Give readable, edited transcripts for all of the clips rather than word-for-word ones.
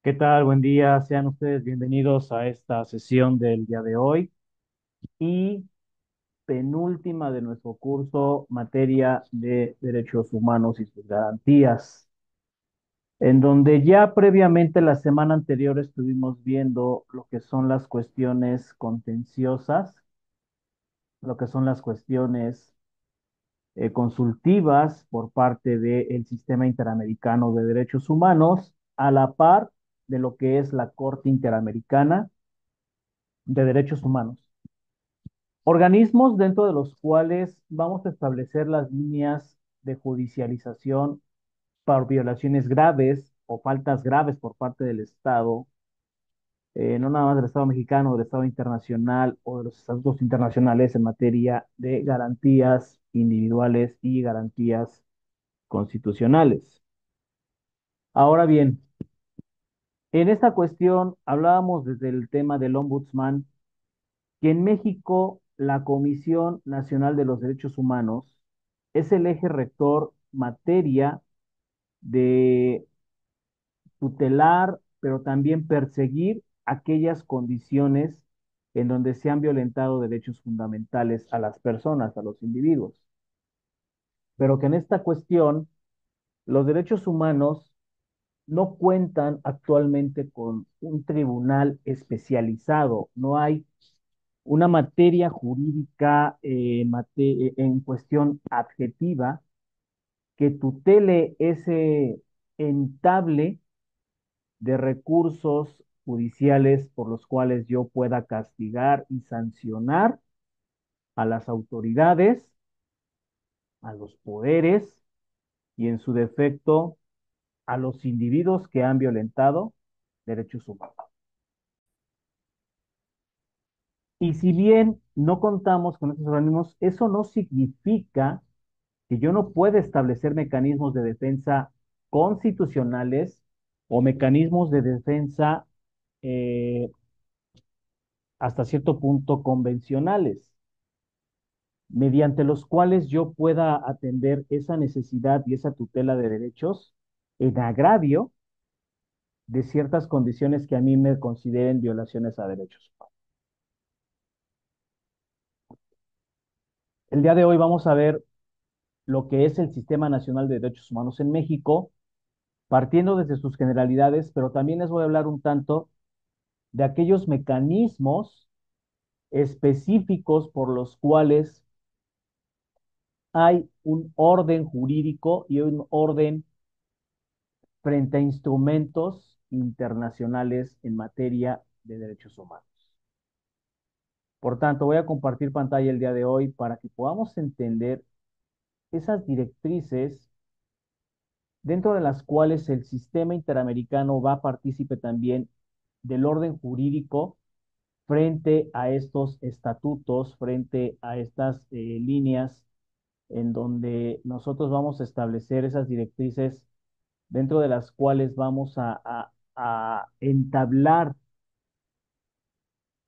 ¿Qué tal? Buen día. Sean ustedes bienvenidos a esta sesión del día de hoy y penúltima de nuestro curso, materia de derechos humanos y sus garantías, en donde ya previamente la semana anterior estuvimos viendo lo que son las cuestiones contenciosas, lo que son las cuestiones consultivas por parte del Sistema Interamericano de Derechos Humanos, a la par de lo que es la Corte Interamericana de Derechos Humanos. Organismos dentro de los cuales vamos a establecer las líneas de judicialización por violaciones graves o faltas graves por parte del Estado, no nada más del Estado mexicano, del Estado internacional o de los estatutos internacionales en materia de garantías individuales y garantías constitucionales. Ahora bien, en esta cuestión hablábamos desde el tema del ombudsman, que en México la Comisión Nacional de los Derechos Humanos es el eje rector materia de tutelar, pero también perseguir aquellas condiciones en donde se han violentado derechos fundamentales a las personas, a los individuos. Pero que en esta cuestión los derechos humanos no cuentan actualmente con un tribunal especializado, no hay una materia jurídica en cuestión adjetiva que tutele ese entable de recursos judiciales por los cuales yo pueda castigar y sancionar a las autoridades, a los poderes y en su defecto a los individuos que han violentado derechos humanos. Y si bien no contamos con estos organismos, eso no significa que yo no pueda establecer mecanismos de defensa constitucionales o mecanismos de defensa eh, hasta cierto punto convencionales, mediante los cuales yo pueda atender esa necesidad y esa tutela de derechos en agravio de ciertas condiciones que a mí me consideren violaciones a derechos humanos. El día de hoy vamos a ver lo que es el Sistema Nacional de Derechos Humanos en México, partiendo desde sus generalidades, pero también les voy a hablar un tanto de aquellos mecanismos específicos por los cuales hay un orden jurídico y un orden frente a instrumentos internacionales en materia de derechos humanos. Por tanto, voy a compartir pantalla el día de hoy para que podamos entender esas directrices dentro de las cuales el sistema interamericano va partícipe también del orden jurídico frente a estos estatutos, frente a estas líneas en donde nosotros vamos a establecer esas directrices dentro de las cuales vamos a entablar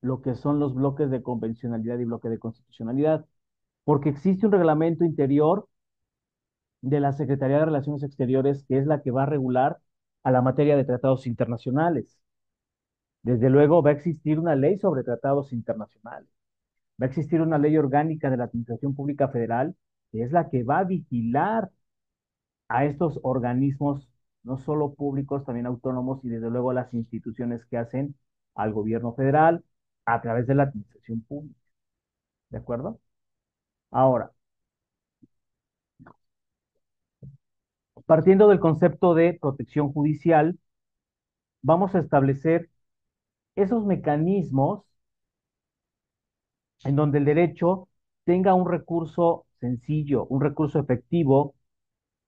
lo que son los bloques de convencionalidad y bloque de constitucionalidad, porque existe un reglamento interior de la Secretaría de Relaciones Exteriores que es la que va a regular a la materia de tratados internacionales. Desde luego va a existir una ley sobre tratados internacionales. Va a existir una ley orgánica de la Administración Pública Federal, que es la que va a vigilar a estos organismos, no solo públicos, también autónomos y desde luego las instituciones que hacen al gobierno federal a través de la Administración Pública. ¿De acuerdo? Ahora, partiendo del concepto de protección judicial, vamos a establecer esos mecanismos en donde el derecho tenga un recurso sencillo, un recurso efectivo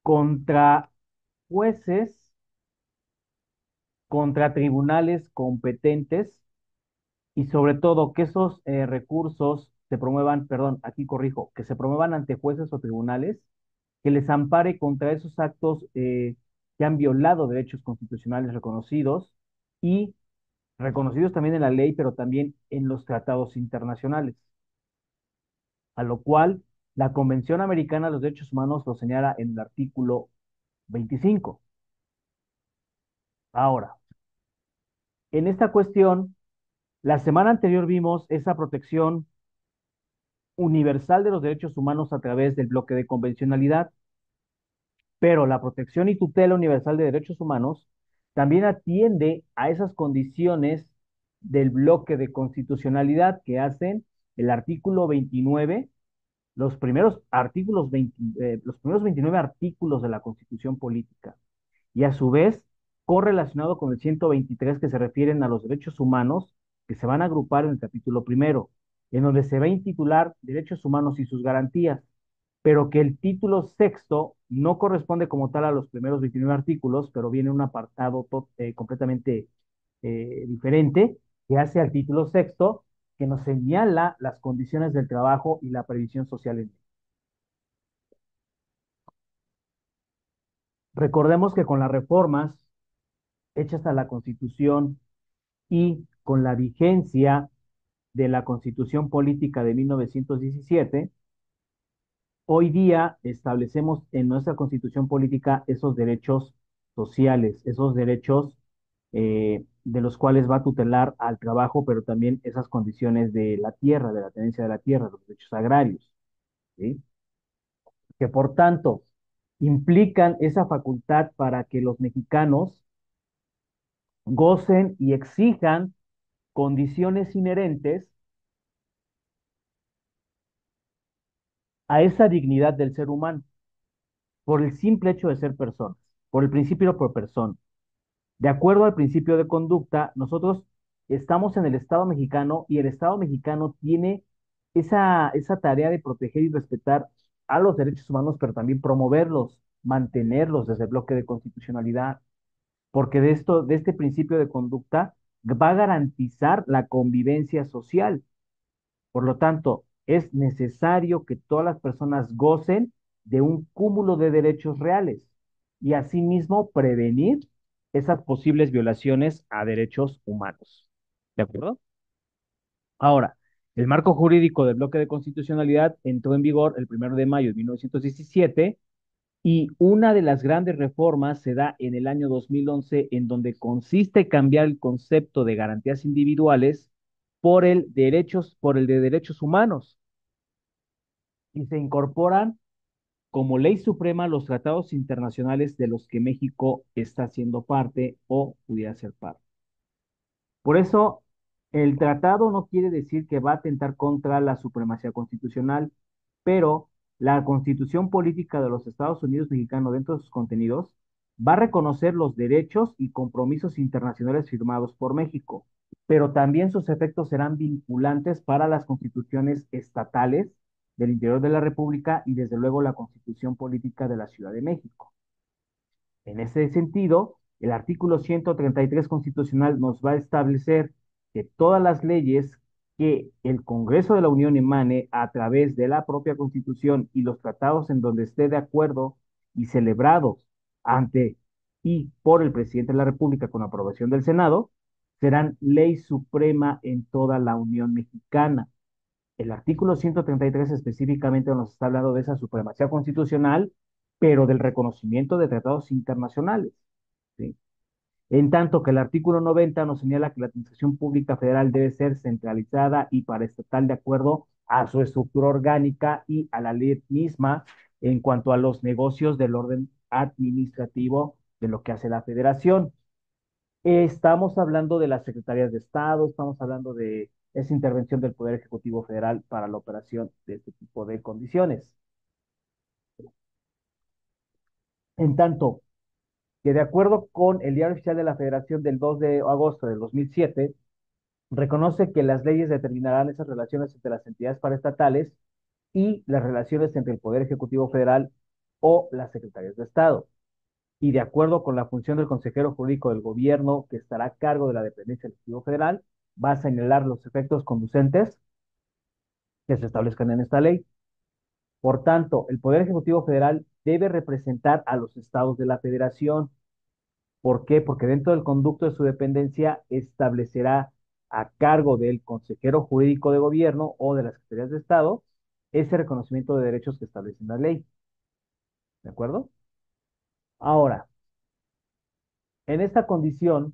contra jueces, contra tribunales competentes y sobre todo que esos recursos se promuevan, perdón, aquí corrijo, que se promuevan ante jueces o tribunales que les ampare contra esos actos que han violado derechos constitucionales reconocidos y reconocidos también en la ley, pero también en los tratados internacionales, a lo cual la Convención Americana de los Derechos Humanos lo señala en el artículo 25. Ahora, En esta cuestión, la semana anterior vimos esa protección universal de los derechos humanos a través del bloque de convencionalidad, pero la protección y tutela universal de derechos humanos también atiende a esas condiciones del bloque de constitucionalidad que hacen el artículo 29, los primeros 29 artículos de la Constitución Política, y a su vez correlacionado con el 123 que se refieren a los derechos humanos, que se van a agrupar en el capítulo primero, en donde se va a intitular Derechos Humanos y sus garantías, pero que el título sexto no corresponde como tal a los primeros 29 artículos, pero viene un apartado completamente diferente que hace al título sexto, que nos señala las condiciones del trabajo y la previsión social en. Recordemos que con las reformas hechas a la Constitución y con la vigencia de la Constitución Política de 1917, hoy día establecemos en nuestra Constitución Política esos derechos sociales, esos derechos de los cuales va a tutelar al trabajo, pero también esas condiciones de la tierra, de la tenencia de la tierra, los derechos agrarios, ¿sí? Que por tanto implican esa facultad para que los mexicanos gocen y exijan condiciones inherentes a esa dignidad del ser humano, por el simple hecho de ser personas, por el principio por persona. De acuerdo al principio de conducta, nosotros estamos en el Estado mexicano y el Estado mexicano tiene esa tarea de proteger y respetar a los derechos humanos, pero también promoverlos, mantenerlos desde el bloque de constitucionalidad, porque de este principio de conducta va a garantizar la convivencia social. Por lo tanto, es necesario que todas las personas gocen de un cúmulo de derechos reales y asimismo prevenir esas posibles violaciones a derechos humanos. ¿De acuerdo? Ahora, el marco jurídico del bloque de constitucionalidad entró en vigor el 1 de mayo de 1917 y una de las grandes reformas se da en el año 2011, en donde consiste cambiar el concepto de garantías individuales por el de derechos humanos, y se incorporan como ley suprema los tratados internacionales de los que México está siendo parte o pudiera ser parte. Por eso, el tratado no quiere decir que va a atentar contra la supremacía constitucional, pero la Constitución Política de los Estados Unidos Mexicanos, dentro de sus contenidos, va a reconocer los derechos y compromisos internacionales firmados por México, pero también sus efectos serán vinculantes para las constituciones estatales del interior de la República y desde luego la Constitución Política de la Ciudad de México. En ese sentido, el artículo 133 constitucional nos va a establecer que todas las leyes que el Congreso de la Unión emane a través de la propia Constitución y los tratados en donde esté de acuerdo y celebrados ante y por el presidente de la República con aprobación del Senado, serán ley suprema en toda la Unión Mexicana. El artículo 133 específicamente nos está hablando de esa supremacía constitucional, pero del reconocimiento de tratados internacionales, ¿sí? En tanto que el artículo 90 nos señala que la administración pública federal debe ser centralizada y paraestatal de acuerdo a su estructura orgánica y a la ley misma en cuanto a los negocios del orden administrativo de lo que hace la federación. Estamos hablando de las secretarías de Estado, estamos hablando de esa intervención del Poder Ejecutivo Federal para la operación de este tipo de condiciones. En tanto que de acuerdo con el Diario Oficial de la Federación del 2 de agosto del 2007, reconoce que las leyes determinarán esas relaciones entre las entidades paraestatales y las relaciones entre el Poder Ejecutivo Federal o las secretarías de Estado. Y de acuerdo con la función del consejero jurídico del gobierno que estará a cargo de la dependencia del Ejecutivo Federal, va a señalar los efectos conducentes que se establezcan en esta ley. Por tanto, el Poder Ejecutivo Federal debe representar a los estados de la federación. ¿Por qué? Porque dentro del conducto de su dependencia establecerá a cargo del consejero jurídico de gobierno o de las secretarías de Estado ese reconocimiento de derechos que establece la ley. ¿De acuerdo? Ahora, en esta condición,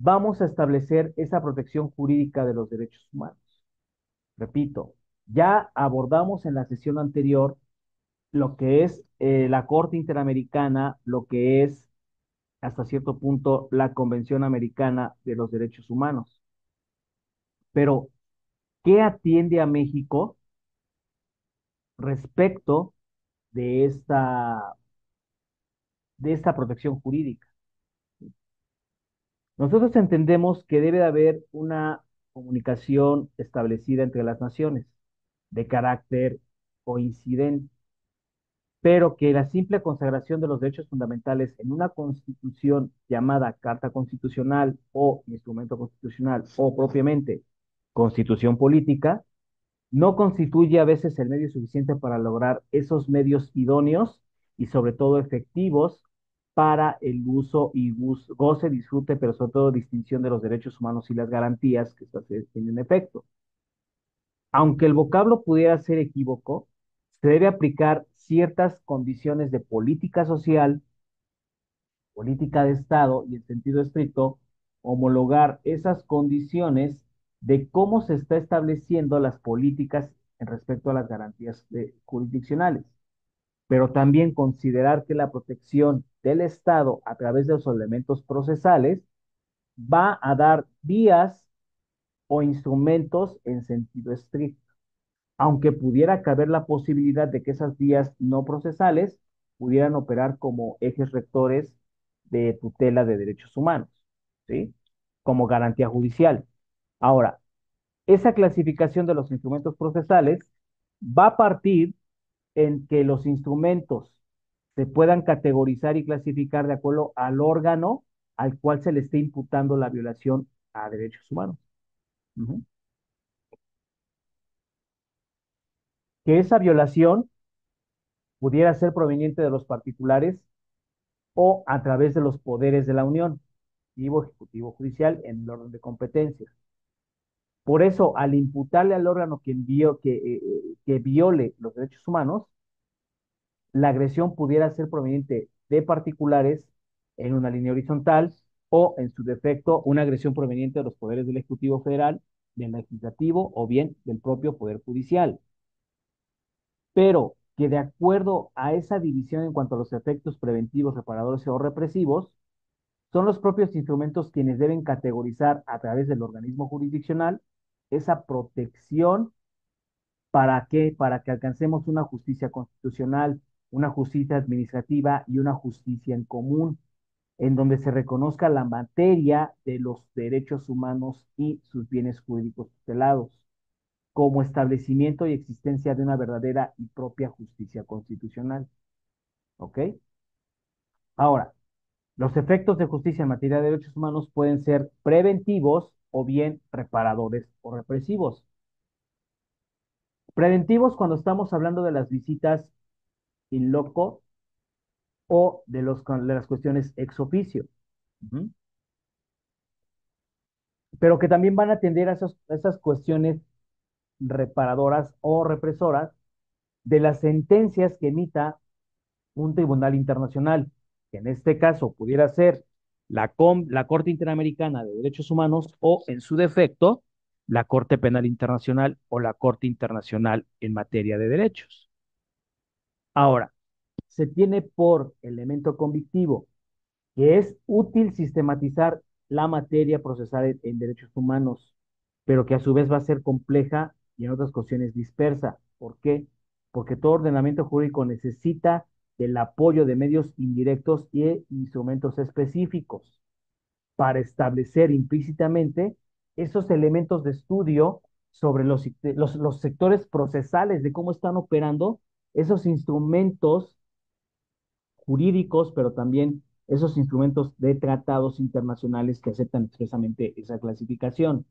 vamos a establecer esa protección jurídica de los derechos humanos. Repito, ya abordamos en la sesión anterior lo que es la Corte Interamericana, lo que es hasta cierto punto la Convención Americana de los Derechos Humanos. Pero, ¿qué atiende a México respecto de esta protección jurídica? Nosotros entendemos que debe de haber una comunicación establecida entre las naciones de carácter coincidente, pero que la simple consagración de los derechos fundamentales en una constitución llamada Carta Constitucional o instrumento constitucional o propiamente Constitución Política no constituye a veces el medio suficiente para lograr esos medios idóneos y sobre todo efectivos para el uso y goce, disfrute, pero sobre todo distinción de los derechos humanos y las garantías que estas tienen efecto. Aunque el vocablo pudiera ser equívoco, se debe aplicar ciertas condiciones de política social, política de Estado y en sentido estricto, homologar esas condiciones de cómo se está estableciendo las políticas en respecto a las garantías jurisdiccionales, pero también considerar que la protección del Estado a través de los elementos procesales va a dar vías o instrumentos en sentido estricto, aunque pudiera caber la posibilidad de que esas vías no procesales pudieran operar como ejes rectores de tutela de derechos humanos, ¿sí? Como garantía judicial. Ahora, esa clasificación de los instrumentos procesales va a partir en que los instrumentos se puedan categorizar y clasificar de acuerdo al órgano al cual se le esté imputando la violación a derechos humanos. Ujú. Que esa violación pudiera ser proveniente de los particulares o a través de los poderes de la Unión, ejecutivo, judicial, en el orden de competencias. Por eso, al imputarle al órgano que viole los derechos humanos, la agresión pudiera ser proveniente de particulares en una línea horizontal o, en su defecto, una agresión proveniente de los poderes del Ejecutivo Federal, del Legislativo o bien del propio Poder Judicial. Pero que de acuerdo a esa división en cuanto a los efectos preventivos, reparadores o represivos, son los propios instrumentos quienes deben categorizar a través del organismo jurisdiccional esa protección. ¿Para qué? Para que alcancemos una justicia constitucional, una justicia administrativa y una justicia en común, en donde se reconozca la materia de los derechos humanos y sus bienes jurídicos tutelados, como establecimiento y existencia de una verdadera y propia justicia constitucional. ¿Ok? Ahora, los efectos de justicia en materia de derechos humanos pueden ser preventivos o bien reparadores o represivos. Preventivos cuando estamos hablando de las visitas in loco o de las cuestiones ex oficio. Ujú. Pero que también van a atender a esas cuestiones reparadoras o represoras de las sentencias que emita un tribunal internacional, que en este caso pudiera ser la Corte Interamericana de Derechos Humanos o, en su defecto, la Corte Penal Internacional o la Corte Internacional en materia de derechos. Ahora, se tiene por elemento convictivo que es útil sistematizar la materia procesal en derechos humanos, pero que a su vez va a ser compleja y en otras cuestiones dispersa. ¿Por qué? Porque todo ordenamiento jurídico necesita del apoyo de medios indirectos y instrumentos específicos para establecer implícitamente esos elementos de estudio sobre los sectores procesales de cómo están operando esos instrumentos jurídicos, pero también esos instrumentos de tratados internacionales que aceptan expresamente esa clasificación.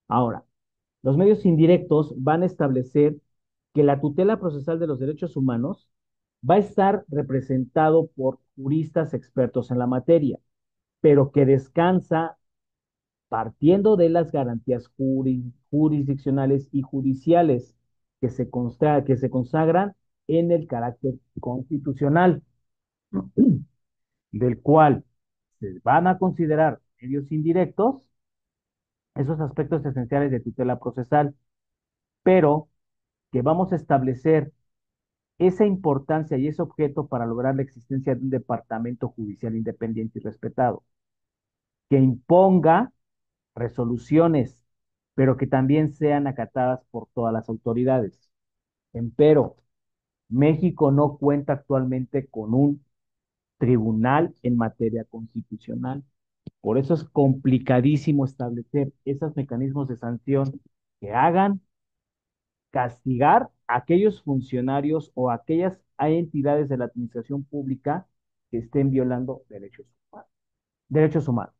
Ahora, los medios indirectos van a establecer que la tutela procesal de los derechos humanos va a estar representado por juristas expertos en la materia, pero que descansa partiendo de las garantías jurisdiccionales y judiciales que se consagran en el carácter constitucional, del cual se van a considerar medios indirectos, esos aspectos esenciales de tutela procesal, pero que vamos a establecer esa importancia y ese objeto para lograr la existencia de un departamento judicial independiente y respetado, que imponga resoluciones, pero que también sean acatadas por todas las autoridades. Empero, México no cuenta actualmente con un tribunal en materia constitucional. Por eso es complicadísimo establecer esos mecanismos de sanción que hagan castigar a aquellos funcionarios o a aquellas entidades de la administración pública que estén violando derechos humanos. Derechos humanos.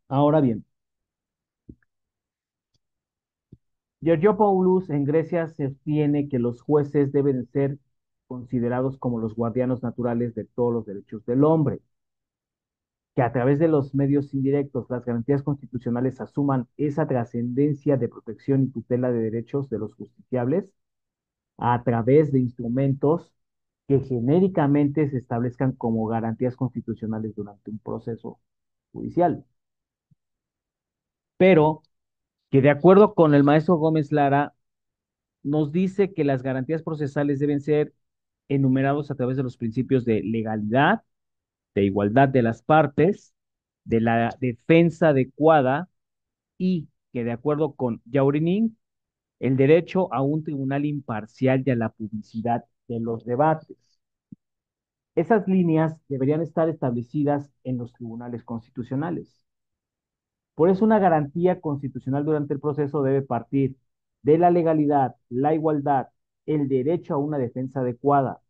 Ahora bien, Georgiopoulos en Grecia sostiene que los jueces deben ser considerados como los guardianes naturales de todos los derechos del hombre, que a través de los medios indirectos las garantías constitucionales asuman esa trascendencia de protección y tutela de derechos de los justiciables a través de instrumentos que genéricamente se establezcan como garantías constitucionales durante un proceso judicial. Pero que de acuerdo con el maestro Gómez Lara, nos dice que las garantías procesales deben ser enumerados a través de los principios de legalidad, de igualdad de las partes, de la defensa adecuada y que de acuerdo con Jaurining, el derecho a un tribunal imparcial y a la publicidad de los debates. Esas líneas deberían estar establecidas en los tribunales constitucionales. Por eso una garantía constitucional durante el proceso debe partir de la legalidad, la igualdad, el derecho a una defensa adecuada,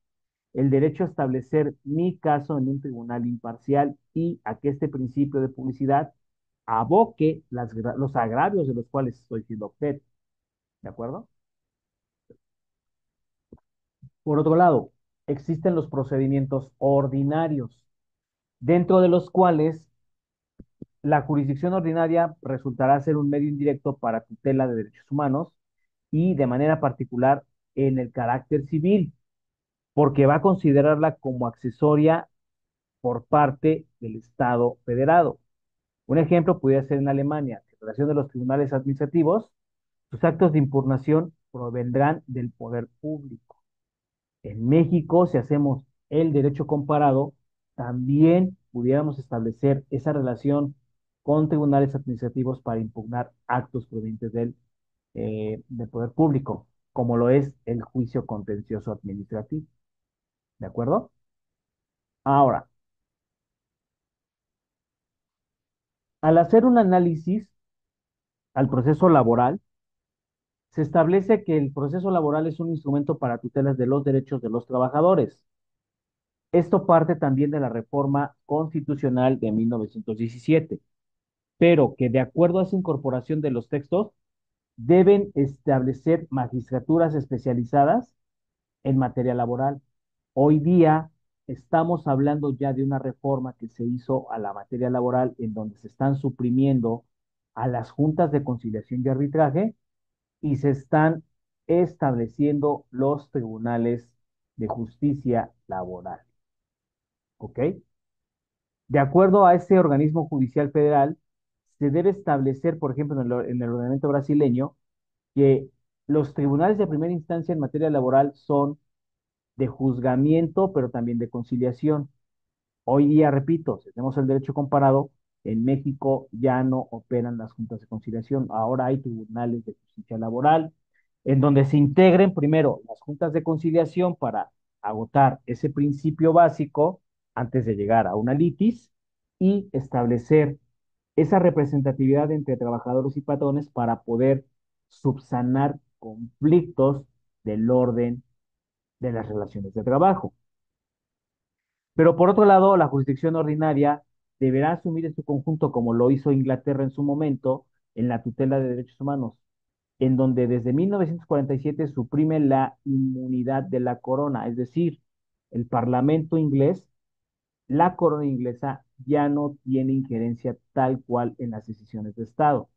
el derecho a establecer mi caso en un tribunal imparcial y a que este principio de publicidad aboque los agravios de los cuales estoy siendo objeto. ¿De acuerdo? Por otro lado, existen los procedimientos ordinarios, dentro de los cuales la jurisdicción ordinaria resultará ser un medio indirecto para tutela de derechos humanos y de manera particular en el carácter civil, porque va a considerarla como accesoria por parte del Estado federado. Un ejemplo pudiera ser en Alemania, en relación de los tribunales administrativos, sus actos de impugnación provendrán del poder público. En México, si hacemos el derecho comparado, también pudiéramos establecer esa relación con tribunales administrativos para impugnar actos provenientes del poder público, como lo es el juicio contencioso administrativo. ¿De acuerdo? Ahora, al hacer un análisis al proceso laboral, se establece que el proceso laboral es un instrumento para tutelas de los derechos de los trabajadores. Esto parte también de la reforma constitucional de 1917, pero que de acuerdo a esa incorporación de los textos, deben establecer magistraturas especializadas en materia laboral. Hoy día estamos hablando ya de una reforma que se hizo a la materia laboral en donde se están suprimiendo a las juntas de conciliación y arbitraje y se están estableciendo los tribunales de justicia laboral. ¿Ok? De acuerdo a ese organismo judicial federal, se debe establecer, por ejemplo, en el ordenamiento brasileño, que los tribunales de primera instancia en materia laboral son de juzgamiento, pero también de conciliación. Hoy día, repito, si tenemos el derecho comparado, en México ya no operan las juntas de conciliación. Ahora hay tribunales de justicia laboral, en donde se integren primero las juntas de conciliación para agotar ese principio básico antes de llegar a una litis y establecer esa representatividad entre trabajadores y patrones para poder subsanar conflictos del orden de las relaciones de trabajo. Pero por otro lado, la jurisdicción ordinaria deberá asumir en su conjunto, como lo hizo Inglaterra en su momento, en la tutela de derechos humanos, en donde desde 1947 suprime la inmunidad de la corona, es decir, el Parlamento inglés, la corona inglesa ya no tiene injerencia tal cual en las decisiones de Estado,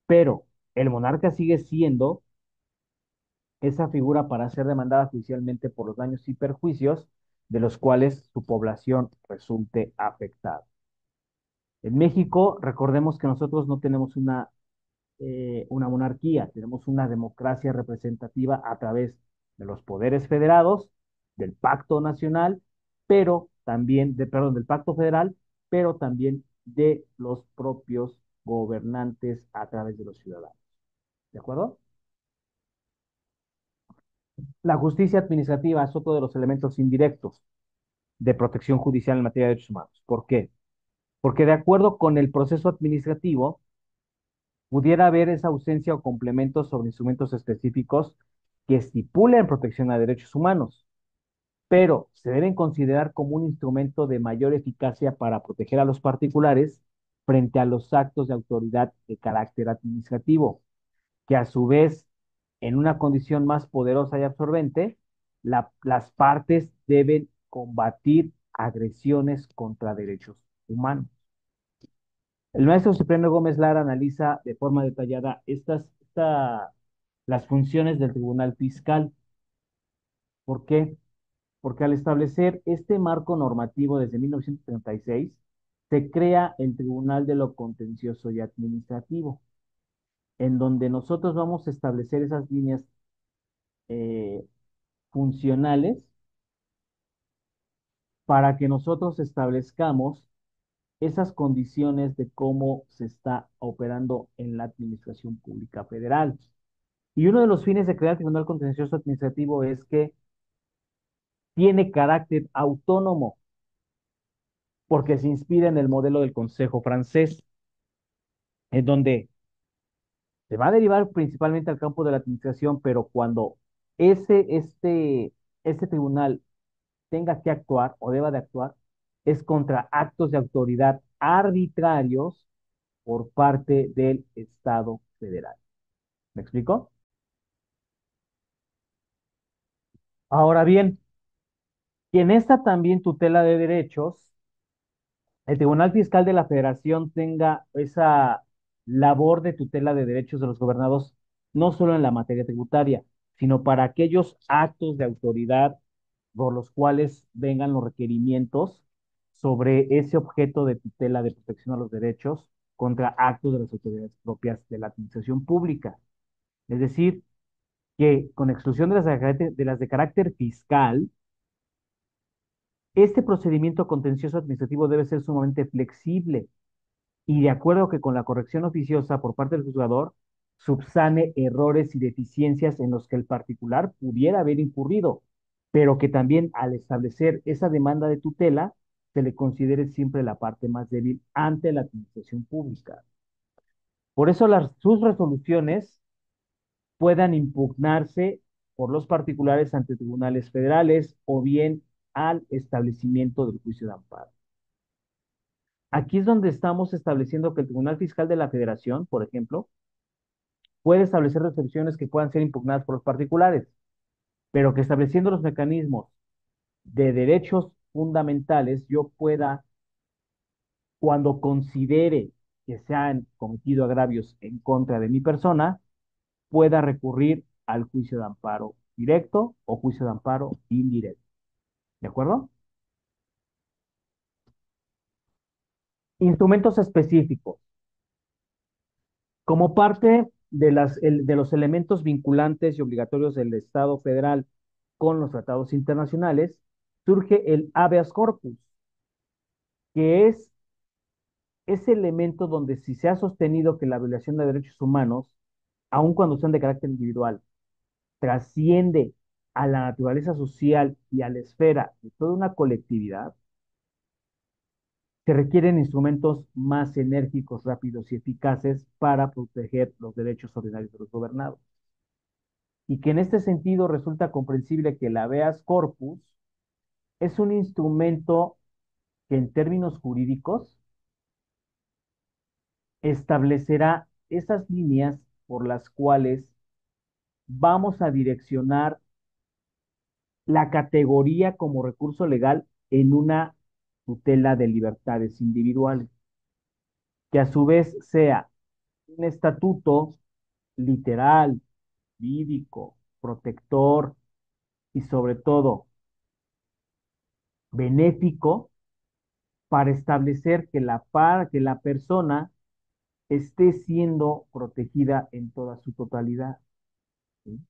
pero el monarca sigue siendo esa figura para ser demandada judicialmente por los daños y perjuicios de los cuales su población resulte afectada. En México, recordemos que nosotros no tenemos una monarquía, tenemos una democracia representativa a través de los poderes federados, del pacto nacional, pero también, perdón, del pacto federal, pero también de los propios gobernantes a través de los ciudadanos. ¿De acuerdo? La justicia administrativa es otro de los elementos indirectos de protección judicial en materia de derechos humanos. ¿Por qué? Porque de acuerdo con el proceso administrativo, pudiera haber esa ausencia o complementos sobre instrumentos específicos que estipulen protección a derechos humanos, pero se deben considerar como un instrumento de mayor eficacia para proteger a los particulares frente a los actos de autoridad de carácter administrativo, que a su vez, en una condición más poderosa y absorbente, las partes deben combatir agresiones contra derechos humanos. El maestro Cipriano Gómez Lara analiza de forma detallada las funciones del Tribunal Fiscal. ¿Por qué? Porque al establecer este marco normativo desde 1936, se crea el Tribunal de lo Contencioso y Administrativo, en donde nosotros vamos a establecer esas líneas eh, funcionales para que nosotros establezcamos esas condiciones de cómo se está operando en la administración pública federal. Y uno de los fines de crear el Tribunal Contencioso Administrativo es que tiene carácter autónomo, porque se inspira en el modelo del Consejo francés, en donde se va a derivar principalmente al campo de la administración, pero cuando ese, este, este tribunal tenga que actuar o deba de actuar, es contra actos de autoridad arbitrarios por parte del Estado federal. ¿Me explico? Ahora bien, quien está también tutela de derechos, el Tribunal Fiscal de la Federación tenga esa labor de tutela de derechos de los gobernados, no solo en la materia tributaria, sino para aquellos actos de autoridad por los cuales vengan los requerimientos sobre ese objeto de tutela de protección a los derechos contra actos de las autoridades propias de la administración pública. Es decir, que con exclusión de las de carácter fiscal, este procedimiento contencioso administrativo debe ser sumamente flexible y de acuerdo que con la corrección oficiosa por parte del juzgador subsane errores y deficiencias en los que el particular pudiera haber incurrido, pero que también al establecer esa demanda de tutela se le considere siempre la parte más débil ante la administración pública. Por eso sus resoluciones puedan impugnarse por los particulares ante tribunales federales o bien al establecimiento del juicio de amparo. Aquí es donde estamos estableciendo que el Tribunal Fiscal de la Federación, por ejemplo, puede establecer resoluciones que puedan ser impugnadas por los particulares, pero que estableciendo los mecanismos de derechos fundamentales, yo pueda, cuando considere que se han cometido agravios en contra de mi persona, pueda recurrir al juicio de amparo directo o juicio de amparo indirecto. ¿De acuerdo? Instrumentos específicos. Como parte de los elementos vinculantes y obligatorios del Estado federal con los tratados internacionales, surge el habeas corpus, que es ese elemento donde si se ha sostenido que la violación de derechos humanos, aun cuando sean de carácter individual, trasciende a la naturaleza social y a la esfera de toda una colectividad, se requieren instrumentos más enérgicos, rápidos y eficaces para proteger los derechos ordinarios de los gobernados. Y que en este sentido resulta comprensible que el habeas corpus es un instrumento que en términos jurídicos establecerá esas líneas por las cuales vamos a direccionar la categoría como recurso legal en una tutela de libertades individuales, que a su vez sea un estatuto literal, jurídico, protector y sobre todo benéfico para establecer que la persona esté siendo protegida en toda su totalidad. ¿Sí?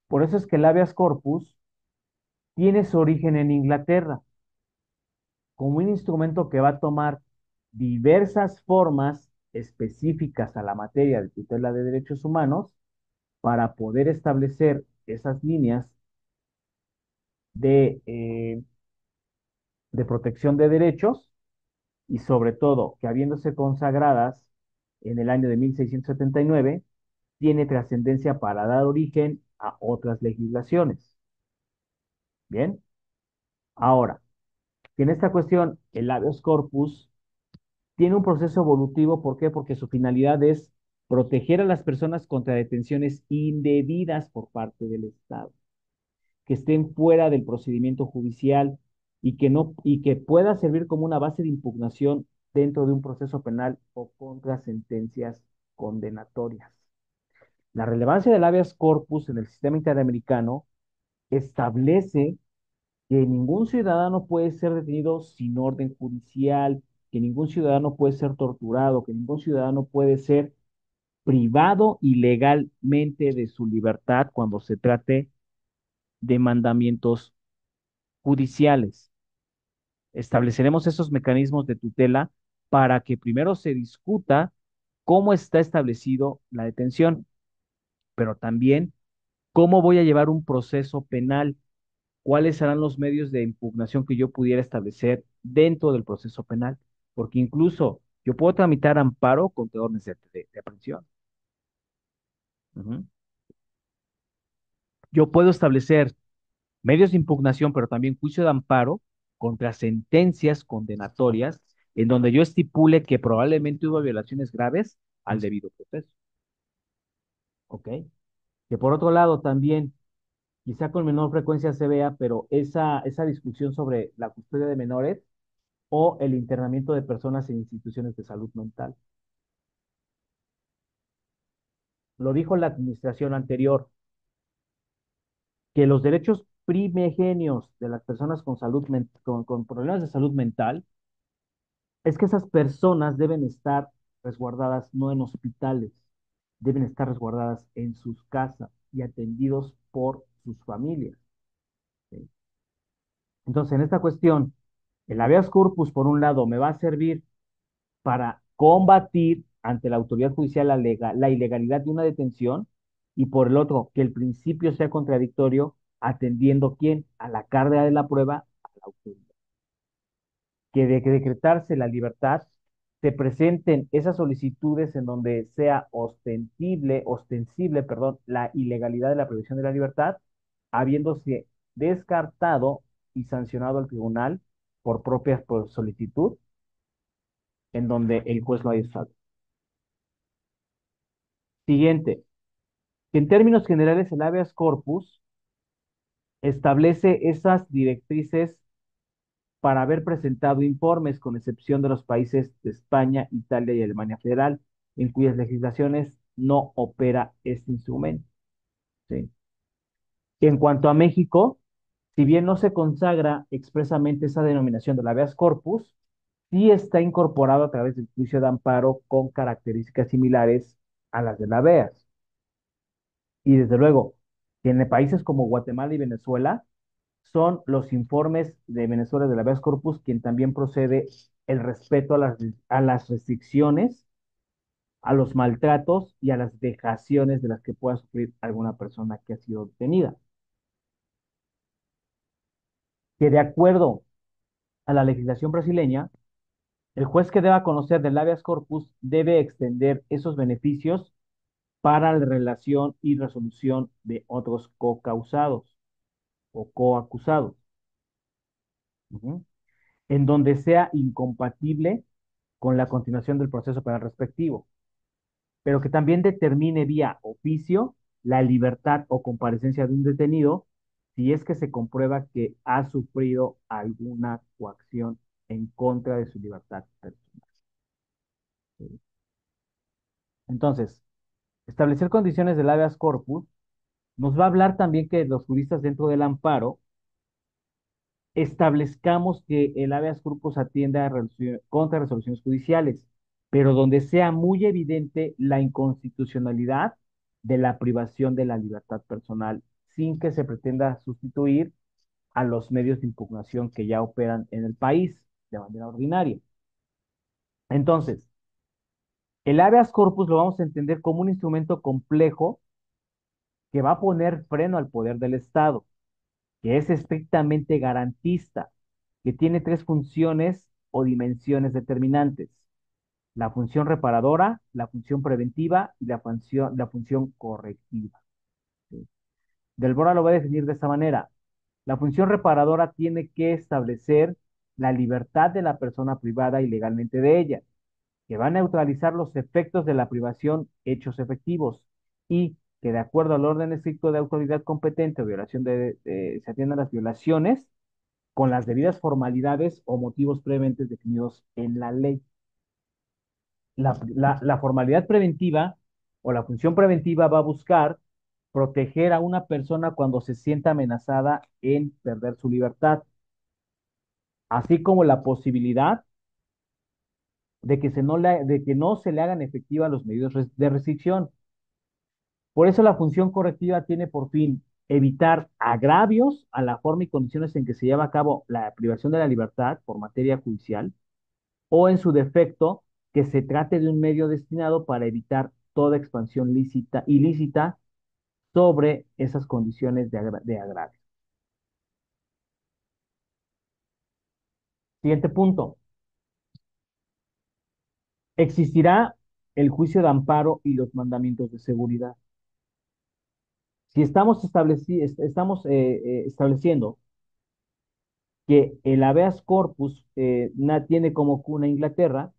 Por eso es que el habeas corpus tiene su origen en Inglaterra, como un instrumento que va a tomar diversas formas específicas a la materia de tutela de derechos humanos para poder establecer esas líneas de, eh, de protección de derechos y sobre todo que habiéndose consagradas en el año de 1679, tiene trascendencia para dar origen a otras legislaciones. Bien, ahora, que en esta cuestión el habeas corpus tiene un proceso evolutivo, ¿por qué? Porque su finalidad es proteger a las personas contra detenciones indebidas por parte del Estado, que estén fuera del procedimiento judicial y que no y que pueda servir como una base de impugnación dentro de un proceso penal o contra sentencias condenatorias. La relevancia del habeas corpus en el sistema interamericano establece que ningún ciudadano puede ser detenido sin orden judicial, que ningún ciudadano puede ser torturado, que ningún ciudadano puede ser privado ilegalmente de su libertad cuando se trate de mandamientos judiciales. Estableceremos esos mecanismos de tutela para que primero se discuta cómo está establecido la detención, pero también cómo voy a llevar un proceso penal, cuáles serán los medios de impugnación que yo pudiera establecer dentro del proceso penal, porque incluso yo puedo tramitar amparo contra órdenes de aprehensión. Ujú. Yo puedo establecer medios de impugnación, pero también juicio de amparo contra sentencias condenatorias en donde yo estipule que probablemente hubo violaciones graves al debido proceso. ¿Ok? Que por otro lado también, quizá con menor frecuencia se vea, pero esa discusión sobre la custodia de menores o el internamiento de personas en instituciones de salud mental. Lo dijo la administración anterior, que los derechos primigenios de las personas con con problemas de salud mental es que esas personas deben estar resguardadas no en hospitales, deben estar resguardadas en sus casas y atendidos por sus familias. ¿Sí? Entonces, en esta cuestión, el habeas corpus, por un lado, me va a servir para combatir ante la autoridad judicial la ilegalidad de una detención y por el otro, que el principio sea contradictorio atendiendo quién a la carga de la prueba a la autoridad. Que de que decretarse la libertad se presenten esas solicitudes en donde sea ostensible, la ilegalidad de la previsión de la libertad, habiéndose descartado y sancionado al tribunal por solicitud, en donde el juez lo haya estado. Siguiente, que en términos generales el habeas corpus establece esas directrices para haber presentado informes, con excepción de los países de España, Italia y Alemania Federal, en cuyas legislaciones no opera este instrumento. ¿Sí? En cuanto a México, si bien no se consagra expresamente esa denominación del habeas corpus, sí está incorporado a través del juicio de amparo con características similares a las del habeas. Y desde luego, que en países como Guatemala y Venezuela, son los informes de Venezuela de la habeas corpus quien también procede el respeto a las restricciones, a los maltratos y a las vejaciones de las que pueda sufrir alguna persona que ha sido detenida. Que de acuerdo a la legislación brasileña, el juez que deba conocer del habeas corpus debe extender esos beneficios para la relación y resolución de otros co-causados o coacusados, uh-huh, en donde sea incompatible con la continuación del proceso penal respectivo, pero que también determine vía oficio la libertad o comparecencia de un detenido si es que se comprueba que ha sufrido alguna coacción en contra de su libertad personal. ¿Sí? Entonces, establecer condiciones del habeas corpus nos va a hablar también que los juristas dentro del amparo establezcamos que el habeas corpus atienda a contra resoluciones judiciales, pero donde sea muy evidente la inconstitucionalidad de la privación de la libertad personal, sin que se pretenda sustituir a los medios de impugnación que ya operan en el país de manera ordinaria. Entonces, el habeas corpus lo vamos a entender como un instrumento complejo que va a poner freno al poder del Estado, que es estrictamente garantista, que tiene tres funciones o dimensiones determinantes: la función reparadora, la función preventiva y la función correctiva. ¿Sí? Del Bora lo va a definir de esta manera. La función reparadora tiene que establecer la libertad de la persona privada ilegalmente de ella, que va a neutralizar los efectos de la privación hechos efectivos y que de acuerdo al orden estricto de autoridad competente o violación se atiendan las violaciones con las debidas formalidades o motivos previamente definidos en la ley. La formalidad preventiva o la función preventiva va a buscar proteger a una persona cuando se sienta amenazada en perder su libertad, así como la posibilidad de que no se le hagan efectivas los medios de restricción. Por eso la función correctiva tiene por fin evitar agravios a la forma y condiciones en que se lleva a cabo la privación de la libertad por materia judicial, o en su defecto, que se trate de un medio destinado para evitar toda expansión ilícita sobre esas condiciones de agravio. Siguiente punto. Existirá el juicio de amparo y los mandamientos de seguridad. Si estamos estableciendo que el habeas corpus tiene como cuna Inglaterra,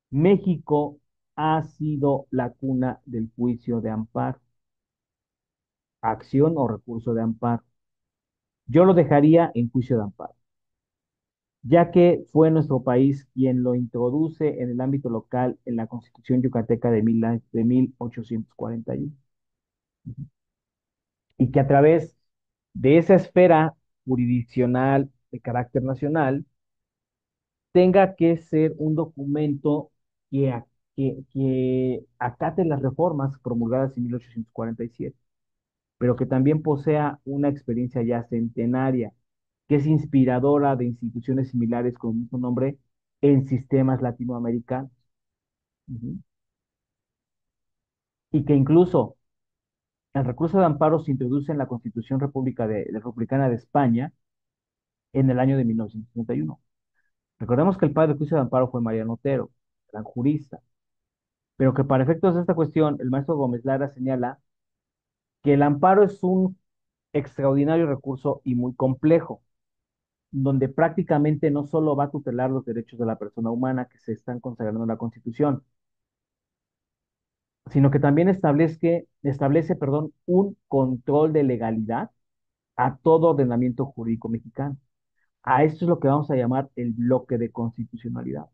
México ha sido la cuna del juicio de amparo, acción o recurso de amparo. Yo lo dejaría en juicio de amparo, ya que fue nuestro país quien lo introduce en el ámbito local en la Constitución yucateca de 1841, y que a través de esa esfera jurisdiccional de carácter nacional tenga que ser un documento que acate las reformas promulgadas en 1847, pero que también posea una experiencia ya centenaria, que es inspiradora de instituciones similares con el mismo nombre en sistemas latinoamericanos. Ujú. Y que incluso el recurso de amparo se introduce en la Constitución Republicana de España en el año de 1931. Recordemos que el padre del juicio de amparo fue Mariano Otero, gran jurista, pero que para efectos de esta cuestión, el maestro Gómez Lara señala que el amparo es un extraordinario recurso y muy complejo, donde prácticamente no solo va a tutelar los derechos de la persona humana que se están consagrando en la Constitución, sino que también establece, un control de legalidad a todo ordenamiento jurídico mexicano. A esto es lo que vamos a llamar el bloque de constitucionalidad.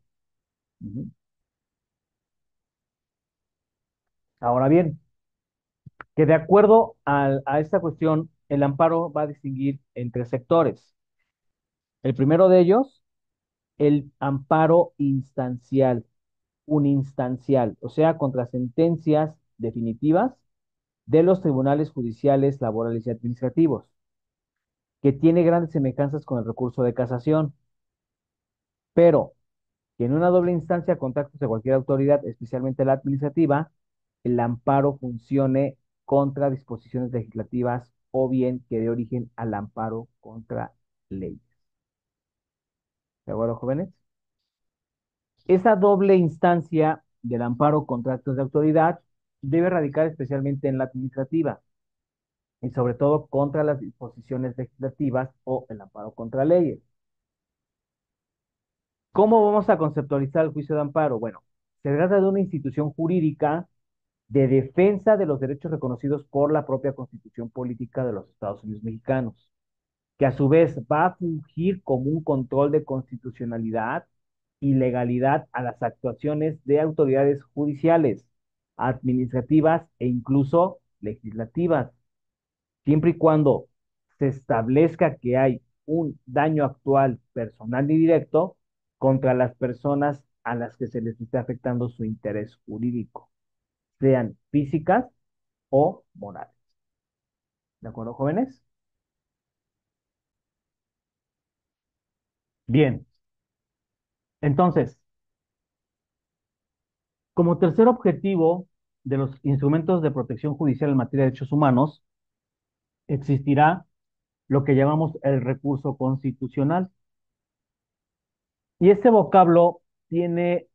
Ujú. Ahora bien, que de acuerdo a esta cuestión, el amparo va a distinguir entre sectores. El primero de ellos, el amparo instancial, uninstancial, o sea, contra sentencias definitivas de los tribunales judiciales, laborales y administrativos, que tiene grandes semejanzas con el recurso de casación, pero que en una doble instancia contra actos de cualquier autoridad, especialmente la administrativa, el amparo funcione contra disposiciones legislativas o bien que dé origen al amparo contra leyes. ¿De acuerdo, jóvenes? Esa doble instancia del amparo contra actos de autoridad debe radicar especialmente en la administrativa y sobre todo contra las disposiciones legislativas o el amparo contra leyes. ¿Cómo vamos a conceptualizar el juicio de amparo? Bueno, se trata de una institución jurídica de defensa de los derechos reconocidos por la propia Constitución Política de los Estados Unidos Mexicanos, que a su vez va a fungir como un control de constitucionalidad y legalidad a las actuaciones de autoridades judiciales, administrativas e incluso legislativas, siempre y cuando se establezca que hay un daño actual personal y directo contra las personas a las que se les esté afectando su interés jurídico, sean físicas o morales. ¿De acuerdo, jóvenes? Bien, entonces, como tercer objetivo de los instrumentos de protección judicial en materia de derechos humanos, existirá lo que llamamos el recurso constitucional. Y este vocablo tiene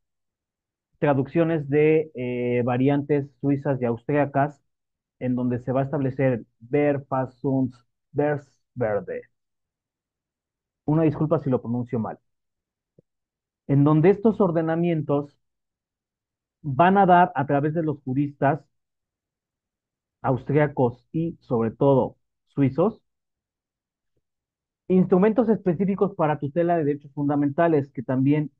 traducciones de variantes suizas y austríacas, en donde se va a establecer Verfassungsbeschwerde. Una disculpa si lo pronuncio mal. En donde estos ordenamientos van a dar a través de los juristas austríacos y sobre todo suizos instrumentos específicos para tutela de derechos fundamentales que también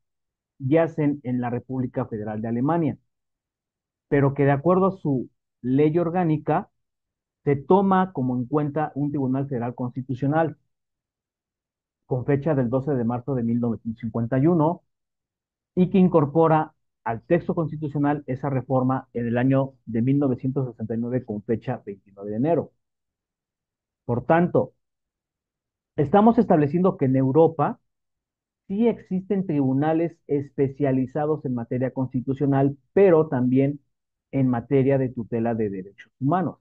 yacen en la República Federal de Alemania, pero que de acuerdo a su ley orgánica se toma como en cuenta un Tribunal Federal Constitucional con fecha del 12 de marzo de 1951 y que incorpora al texto constitucional esa reforma en el año de 1969 con fecha 29 de enero. Por tanto, estamos estableciendo que en Europa sí existen tribunales especializados en materia constitucional, pero también en materia de tutela de derechos humanos.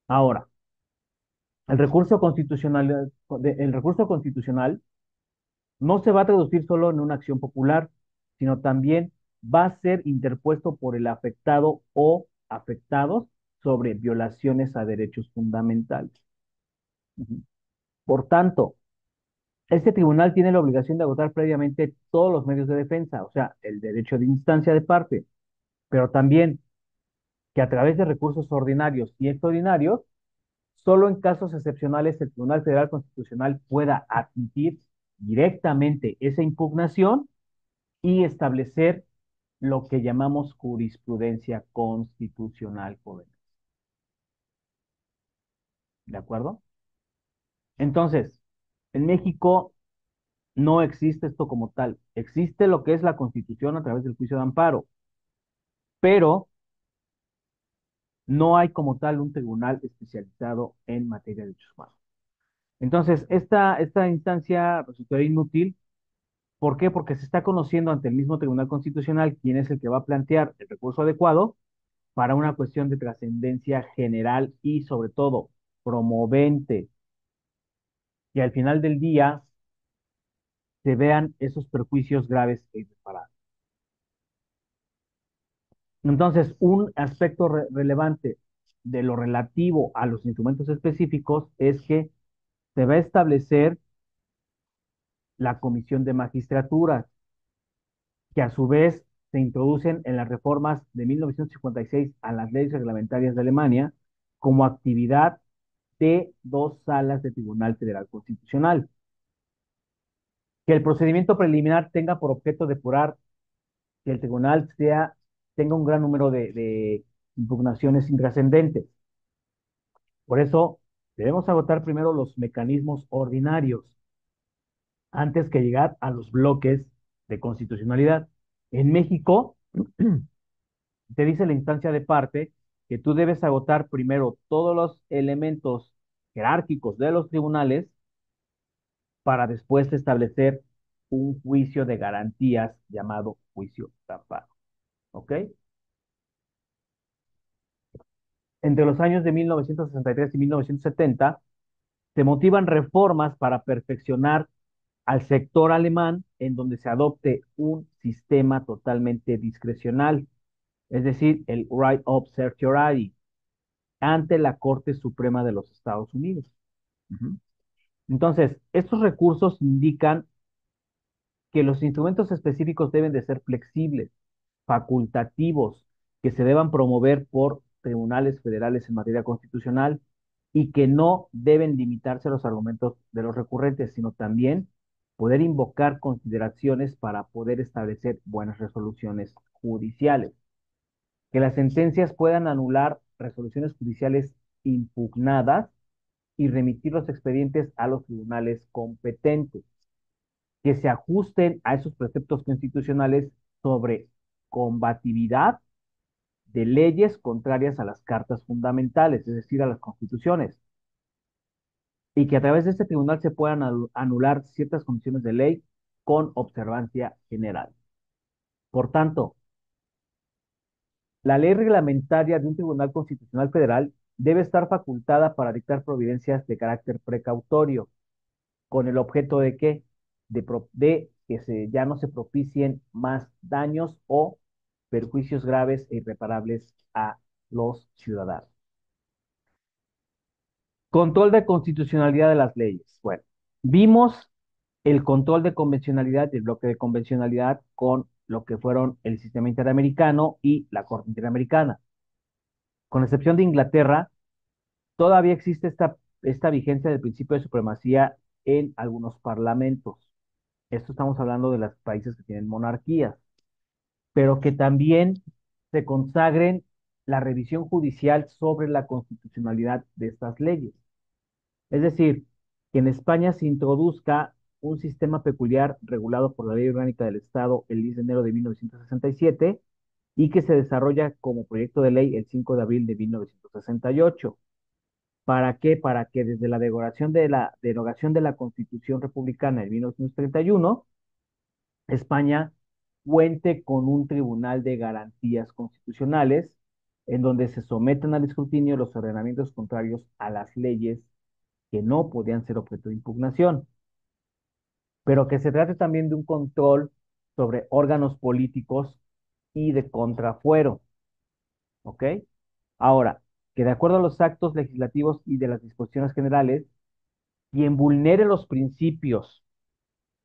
Ahora, el recurso constitucional no se va a traducir solo en una acción popular, sino también va a ser interpuesto por el afectado o afectados sobre violaciones a derechos fundamentales. Ujú. Por tanto, este tribunal tiene la obligación de agotar previamente todos los medios de defensa, o sea, el derecho de instancia de parte, pero también que a través de recursos ordinarios y extraordinarios, solo en casos excepcionales el Tribunal Federal Constitucional pueda admitir directamente esa impugnación y establecer lo que llamamos jurisprudencia constitucional, jóvenes. ¿De acuerdo? Entonces, en México no existe esto como tal. Existe lo que es la Constitución a través del juicio de amparo, pero no hay como tal un tribunal especializado en materia de derechos humanos. Entonces, esta instancia resultaría inútil. ¿Por qué? Porque se está conociendo ante el mismo Tribunal Constitucional quién es el que va a plantear el recurso adecuado para una cuestión de trascendencia general y sobre todo promovente, que al final del día se vean esos perjuicios graves e irreparables. Entonces, un aspecto relevante de lo relativo a los instrumentos específicos es que se va a establecer la comisión de magistraturas, que a su vez se introducen en las reformas de 1956 a las leyes reglamentarias de Alemania como actividad de dos salas de Tribunal Federal Constitucional. Que el procedimiento preliminar tenga por objeto depurar que el tribunal tenga un gran número de impugnaciones intrascendentes. Por eso, debemos agotar primero los mecanismos ordinarios antes que llegar a los bloques de constitucionalidad. En México, te dice la instancia de parte que tú debes agotar primero todos los elementos jerárquicos de los tribunales para después establecer un juicio de garantías llamado juicio de amparo. ¿Ok? Entre los años de 1963 y 1970 se motivan reformas para perfeccionar al sector alemán en donde se adopte un sistema totalmente discrecional, es decir, el right of certiorari ante la Corte Suprema de los Estados Unidos. Ujú. Entonces, estos recursos indican que los instrumentos específicos deben de ser flexibles, facultativos, que se deban promover por tribunales federales en materia constitucional y que no deben limitarse a los argumentos de los recurrentes, sino también poder invocar consideraciones para poder establecer buenas resoluciones judiciales. Que las sentencias puedan anular resoluciones judiciales impugnadas y remitir los expedientes a los tribunales competentes, que se ajusten a esos preceptos constitucionales sobre combatividad de leyes contrarias a las cartas fundamentales, es decir, a las constituciones, y que a través de este tribunal se puedan anular ciertas condiciones de ley con observancia general. Por tanto, la ley reglamentaria de un Tribunal Constitucional Federal debe estar facultada para dictar providencias de carácter precautorio, con el objeto de que, de que ya no se propicien más daños o perjuicios graves e irreparables a los ciudadanos. Control de constitucionalidad de las leyes. Bueno, vimos el control de convencionalidad y el bloque de convencionalidad con lo que fueron el sistema interamericano y la Corte Interamericana. Con excepción de Inglaterra, todavía existe esta vigencia del principio de supremacía en algunos parlamentos. Esto estamos hablando de los países que tienen monarquías, pero que también se consagren la revisión judicial sobre la constitucionalidad de estas leyes. Es decir, que en España se introduzca un sistema peculiar regulado por la Ley Orgánica del Estado el 10 de enero de 1967 y que se desarrolla como proyecto de ley el 5 de abril de 1968. ¿Para qué? Para que desde la derogación de la Constitución Republicana de 1931, España cuente con un tribunal de garantías constitucionales en donde se sometan al escrutinio los ordenamientos contrarios a las leyes que no podían ser objeto de impugnación, pero que se trate también de un control sobre órganos políticos y de contrafuero, ¿ok? Ahora, que de acuerdo a los actos legislativos y de las disposiciones generales, quien vulnere los principios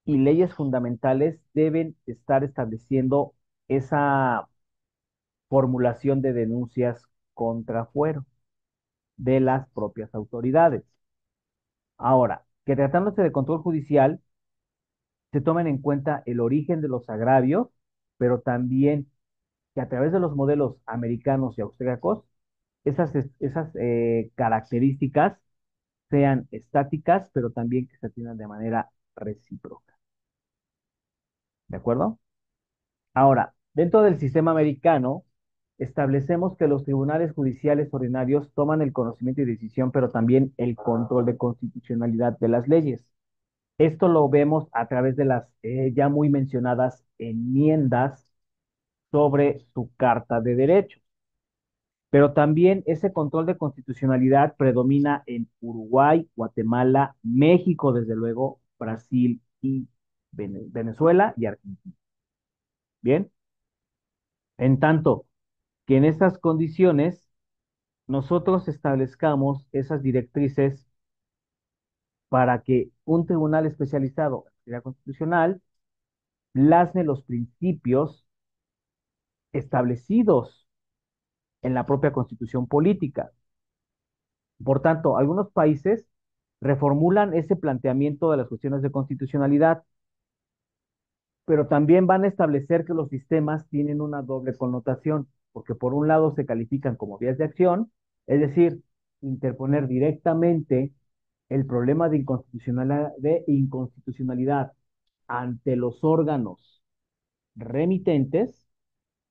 y leyes fundamentales deben estar estableciendo esa formulación de denuncias contra fuero de las propias autoridades. Ahora, que tratándose de control judicial, se tomen en cuenta el origen de los agravios, pero también que a través de los modelos americanos y austríacos, esas características sean estáticas, pero también que se atiendan de manera recíproca. ¿De acuerdo? Ahora, dentro del sistema americano, establecemos que los tribunales judiciales ordinarios toman el conocimiento y decisión, pero también el control de constitucionalidad de las leyes. Esto lo vemos a través de las ya muy mencionadas enmiendas sobre su Carta de Derechos. Pero también ese control de constitucionalidad predomina en Uruguay, Guatemala, México, desde luego, Brasil y Venezuela y Argentina. Bien, en tanto que en estas condiciones nosotros establezcamos esas directrices para que un tribunal especializado en materia constitucional plasme los principios establecidos en la propia constitución política. Por tanto, algunos países reformulan ese planteamiento de las cuestiones de constitucionalidad, pero también van a establecer que los sistemas tienen una doble connotación, porque por un lado se califican como vías de acción, es decir, interponer directamente el problema de inconstitucionalidad ante los órganos remitentes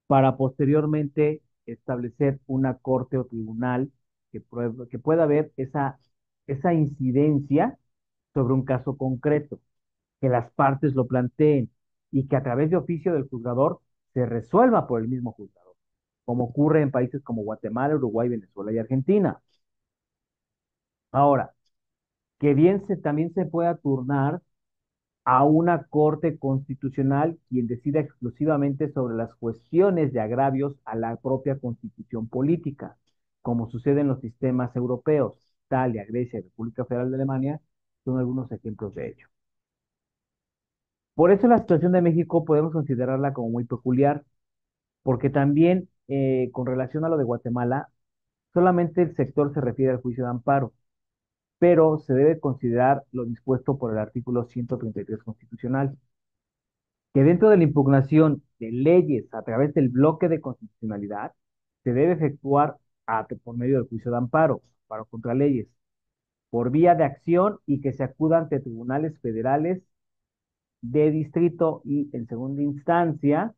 para posteriormente establecer una corte o tribunal que pueda haber esa incidencia sobre un caso concreto, que las partes lo planteen y que a través de oficio del juzgador se resuelva por el mismo juzgador, como ocurre en países como Guatemala, Uruguay, Venezuela y Argentina. Ahora, que bien también se pueda turnar a una corte constitucional quien decida exclusivamente sobre las cuestiones de agravios a la propia constitución política, como sucede en los sistemas europeos. Italia, Grecia y República Federal de Alemania son algunos ejemplos de ello. Por eso la situación de México podemos considerarla como muy peculiar, porque también con relación a lo de Guatemala, solamente el sector se refiere al juicio de amparo, pero se debe considerar lo dispuesto por el artículo 133 constitucional, que dentro de la impugnación de leyes a través del bloque de constitucionalidad se debe efectuar por medio del juicio de amparo, contra leyes. por vía de acción y que se acuda ante tribunales federales de distrito y, en segunda instancia,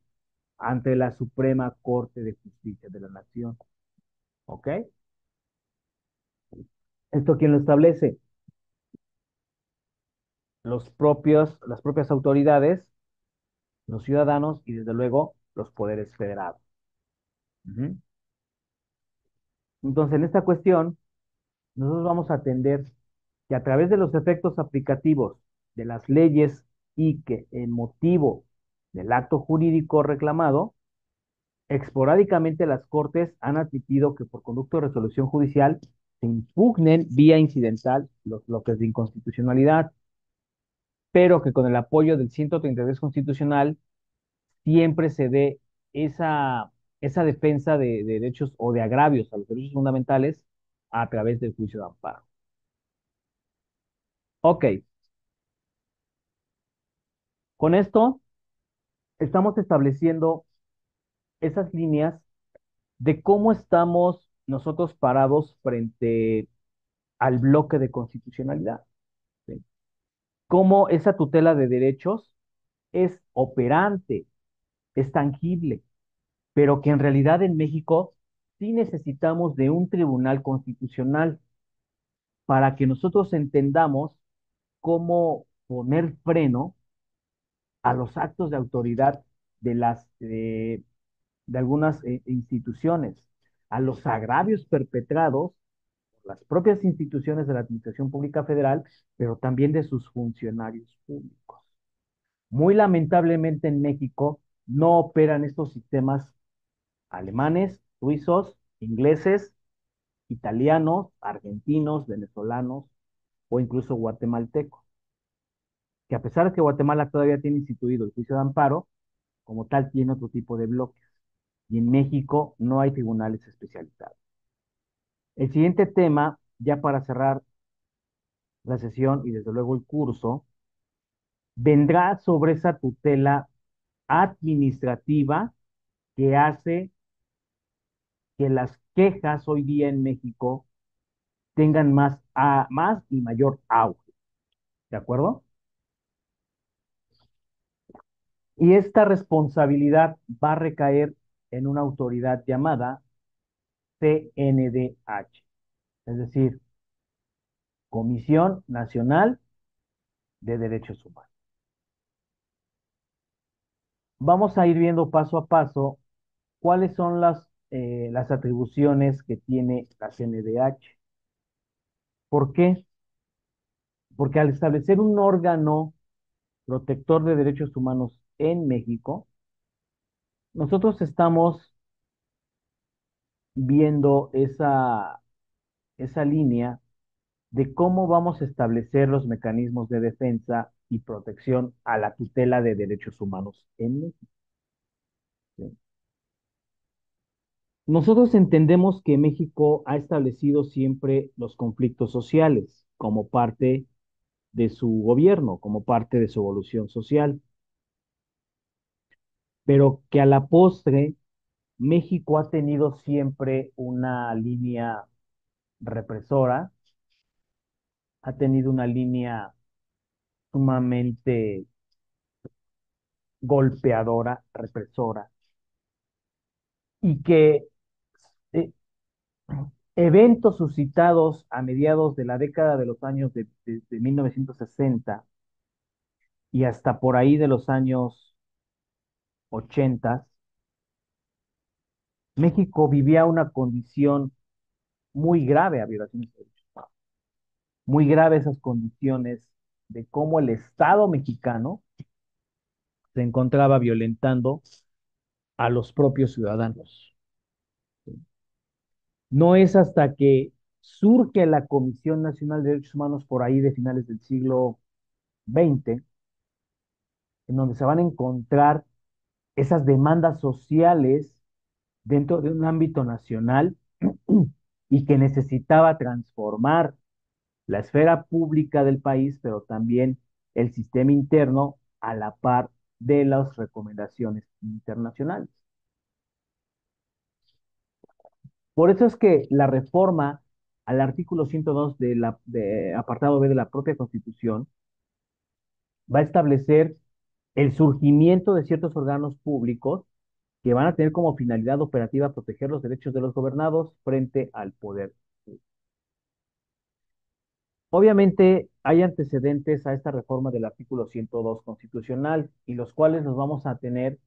ante la Suprema Corte de Justicia de la Nación. ¿Ok? ¿Esto quién lo establece? Las propias autoridades, los ciudadanos y, desde luego, los poderes federados. Ujú. Entonces, en esta cuestión, nosotros vamos a atender que a través de los efectos aplicativos de las leyes y que en motivo del acto jurídico reclamado, esporádicamente las Cortes han admitido que por conducto de resolución judicial se impugnen vía incidental los bloques de inconstitucionalidad, pero que con el apoyo del 133 constitucional siempre se dé esa defensa de derechos o de agravios a los derechos fundamentales a través del juicio de amparo. Ok, con esto estamos estableciendo esas líneas de cómo estamos nosotros parados frente al bloque de constitucionalidad. ¿Sí? Cómo esa tutela de derechos es operante, es tangible, pero que en realidad en México sí necesitamos de un tribunal constitucional para que nosotros entendamos cómo poner freno a los actos de autoridad de de algunas instituciones, a los agravios perpetrados por las propias instituciones de la Administración Pública Federal, pero también de sus funcionarios públicos. Muy lamentablemente en México no operan estos sistemas alemanes, suizos, ingleses, italianos, argentinos, venezolanos o incluso guatemaltecos, que a pesar de que Guatemala todavía tiene instituido el juicio de amparo, como tal tiene otro tipo de bloques. Y en México no hay tribunales especializados. El siguiente tema, ya para cerrar la sesión y desde luego el curso, vendrá sobre esa tutela administrativa que hace que las quejas hoy día en México tengan más y mayor auge. ¿De acuerdo? Y esta responsabilidad va a recaer en una autoridad llamada CNDH, es decir, Comisión Nacional de Derechos Humanos. Vamos a ir viendo paso a paso cuáles son las atribuciones que tiene la CNDH. ¿Por qué? Porque al establecer un órgano protector de derechos humanos en México, nosotros estamos viendo esa línea de cómo vamos a establecer los mecanismos de defensa y protección a la tutela de derechos humanos en México. ¿Sí? Nosotros entendemos que México ha establecido siempre los conflictos sociales como parte de su gobierno, como parte de su evolución social, pero que a la postre México ha tenido siempre una línea represora, ha tenido una línea sumamente golpeadora, represora, y que eh, eventos suscitados a mediados de la década de los años de 1960 y hasta por ahí de los años 80, México vivía una condición muy grave a violaciones de derechos humanos, muy grave esas condiciones de cómo el Estado mexicano se encontraba violentando a los propios ciudadanos. No es hasta que surge la Comisión Nacional de Derechos Humanos por ahí de finales del siglo XX, en donde se van a encontrar esas demandas sociales dentro de un ámbito nacional y que necesitaba transformar la esfera pública del país, pero también el sistema interno a la par de las recomendaciones internacionales. Por eso es que la reforma al artículo 102 apartado B de la propia Constitución, va a establecer el surgimiento de ciertos órganos públicos que van a tener como finalidad operativa proteger los derechos de los gobernados frente al poder. Obviamente hay antecedentes a esta reforma del artículo 102 constitucional y los cuales nos vamos a tener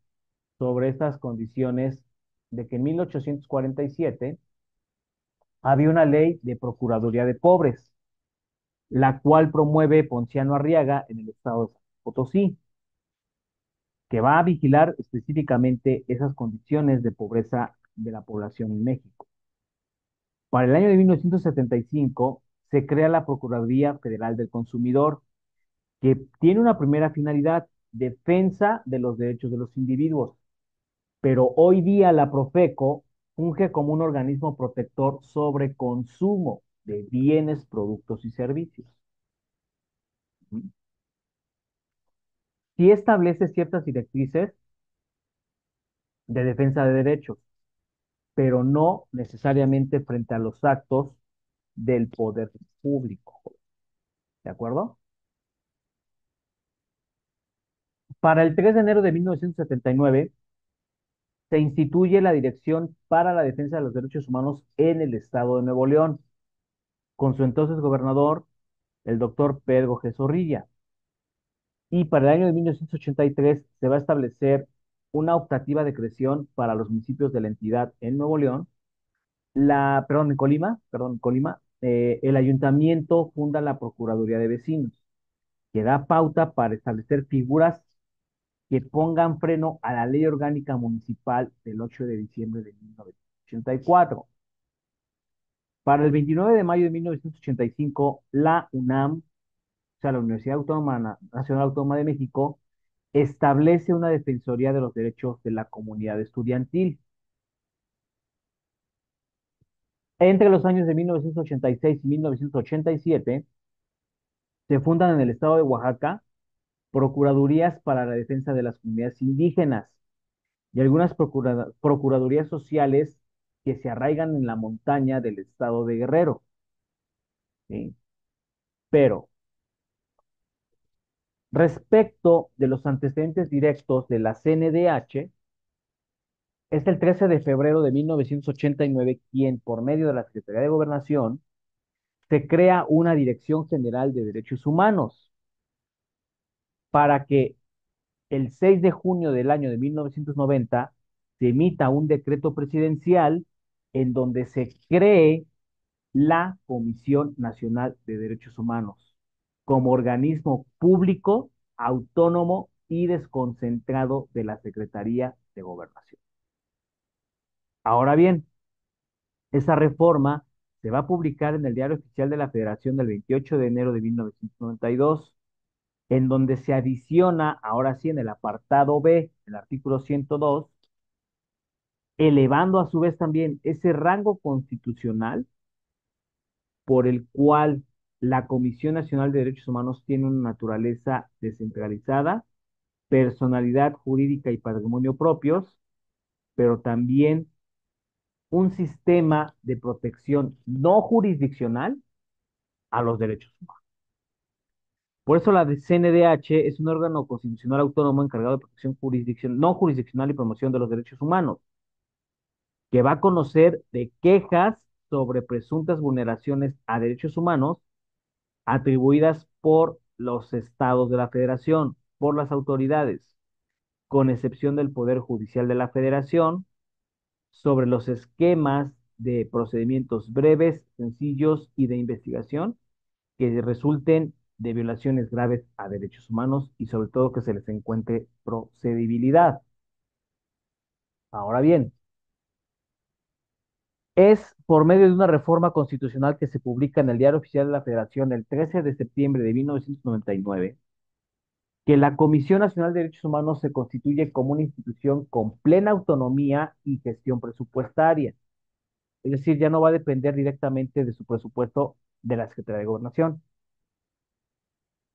sobre estas condiciones de que en 1847 había una ley de Procuraduría de Pobres, la cual promueve Ponciano Arriaga en el estado de Potosí, que va a vigilar específicamente esas condiciones de pobreza de la población en México. Para el año de 1975 se crea la Procuraduría Federal del Consumidor, que tiene una primera finalidad, defensa de los derechos de los individuos, pero hoy día la Profeco funge como un organismo protector sobre consumo de bienes, productos y servicios. Sí establece ciertas directrices de defensa de derechos, pero no necesariamente frente a los actos del poder público. ¿De acuerdo? Para el 3 de enero de 1979 se instituye la Dirección para la Defensa de los Derechos Humanos en el Estado de Nuevo León, con su entonces gobernador, el doctor Pedro G. Zorrilla. Y para el año de 1983 se va a establecer una optativa de creación para los municipios de la entidad en Nuevo León. En Colima, el ayuntamiento funda la Procuraduría de Vecinos, que da pauta para establecer figuras que pongan freno a la Ley Orgánica Municipal del 8 de diciembre de 1984. Para el 29 de mayo de 1985, la UNAM, o sea, la Universidad Autónoma Nacional Autónoma de México, establece una Defensoría de los Derechos de la Comunidad Estudiantil. Entre los años de 1986 y 1987, se fundan en el estado de Oaxaca procuradurías para la defensa de las comunidades indígenas y algunas procuradurías sociales que se arraigan en la montaña del estado de Guerrero. ¿Sí? Pero respecto de los antecedentes directos de la CNDH, es el 13 de febrero de 1989 quien, por medio de la Secretaría de Gobernación, se crea una Dirección General de Derechos Humanos para que el 6 de junio del año de 1990 se emita un decreto presidencial en donde se cree la Comisión Nacional de Derechos Humanos como organismo público, autónomo y desconcentrado de la Secretaría de Gobernación. Ahora bien, esa reforma se va a publicar en el Diario Oficial de la Federación del 28 de enero de 1992, en donde se adiciona, ahora sí, en el apartado B, el artículo 102, elevando a su vez también ese rango constitucional por el cual la Comisión Nacional de Derechos Humanos tiene una naturaleza descentralizada, personalidad jurídica y patrimonio propios, pero también un sistema de protección no jurisdiccional a los derechos humanos. Por eso la CNDH es un órgano constitucional autónomo encargado de protección no jurisdiccional y promoción de los derechos humanos, que va a conocer de quejas sobre presuntas vulneraciones a derechos humanos atribuidas por los estados de la federación, por las autoridades, con excepción del Poder Judicial de la Federación, sobre los esquemas de procedimientos breves, sencillos y de investigación que resulten de violaciones graves a derechos humanos y sobre todo que se les encuentre procedibilidad. Ahora bien, es por medio de una reforma constitucional que se publica en el Diario Oficial de la Federación el 13 de septiembre de 1999 que la Comisión Nacional de Derechos Humanos se constituye como una institución con plena autonomía y gestión presupuestaria. Es decir, ya no va a depender directamente de su presupuesto de la Secretaría de Gobernación,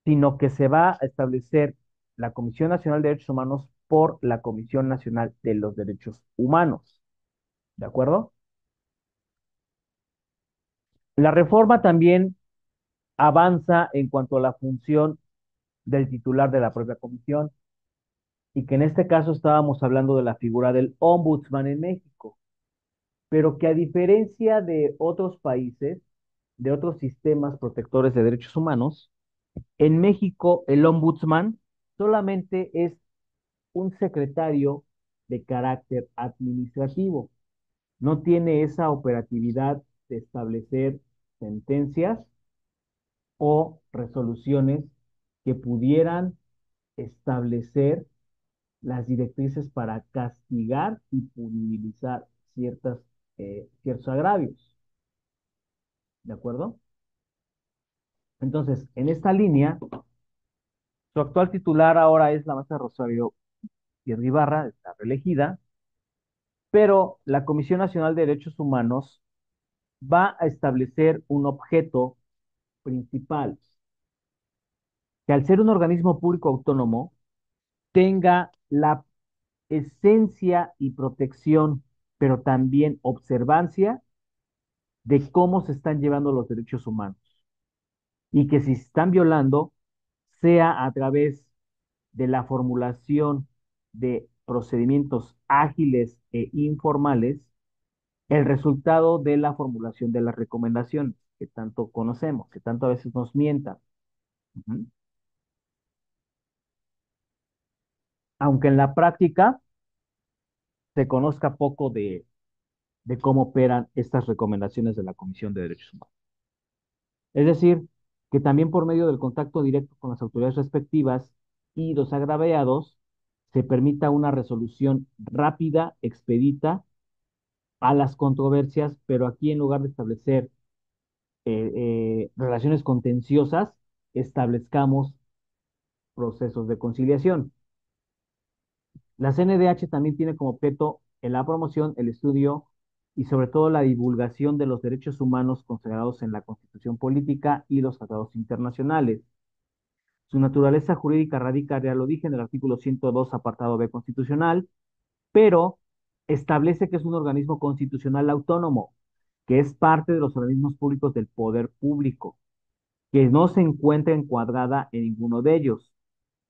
sino que se va a establecer la Comisión Nacional de Derechos Humanos por la Comisión Nacional de los Derechos Humanos. ¿De acuerdo? La reforma también avanza en cuanto a la función del titular de la propia comisión y que en este caso estábamos hablando de la figura del ombudsman en México, pero que a diferencia de otros países, de otros sistemas protectores de derechos humanos, en México el ombudsman solamente es un secretario de carácter administrativo. No tiene esa operatividad de establecer sentencias o resoluciones que pudieran establecer las directrices para castigar y punibilizar ciertos agravios. ¿De acuerdo? Entonces, en esta línea, su actual titular ahora es la maestra Rosario Pierre Ibarra, está reelegida, pero la Comisión Nacional de Derechos Humanos va a establecer un objeto principal, que al ser un organismo público autónomo, tenga la esencia y protección, pero también observancia de cómo se están llevando los derechos humanos y que si se están violando, sea a través de la formulación de procedimientos ágiles e informales, el resultado de la formulación de las recomendaciones que tanto conocemos, que tanto a veces nos mientan. Ujú. Aunque en la práctica se conozca poco de cómo operan estas recomendaciones de la Comisión de Derechos Humanos. Es decir, que también por medio del contacto directo con las autoridades respectivas y los agraviados, se permita una resolución rápida, expedita a las controversias, pero aquí en lugar de establecer relaciones contenciosas, establezcamos procesos de conciliación. La CNDH también tiene como objeto en la promoción, el estudio y sobre todo la divulgación de los derechos humanos consagrados en la Constitución Política y los tratados internacionales. Su naturaleza jurídica radica, ya lo dije, en el artículo 102, apartado B constitucional, pero establece que es un organismo constitucional autónomo, que es parte de los organismos públicos del poder público, que no se encuentra encuadrada en ninguno de ellos,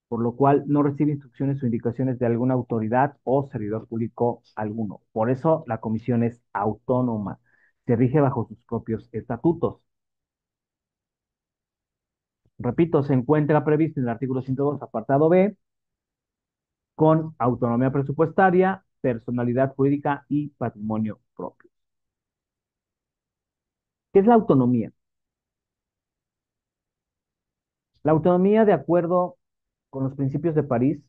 por lo cual no recibe instrucciones o indicaciones de alguna autoridad o servidor público alguno. Por eso la comisión es autónoma, se rige bajo sus propios estatutos. Repito, se encuentra previsto en el artículo 102, apartado B, con autonomía presupuestaria, personalidad jurídica y patrimonio propio. ¿Qué es la autonomía? La autonomía, de acuerdo con los principios de París,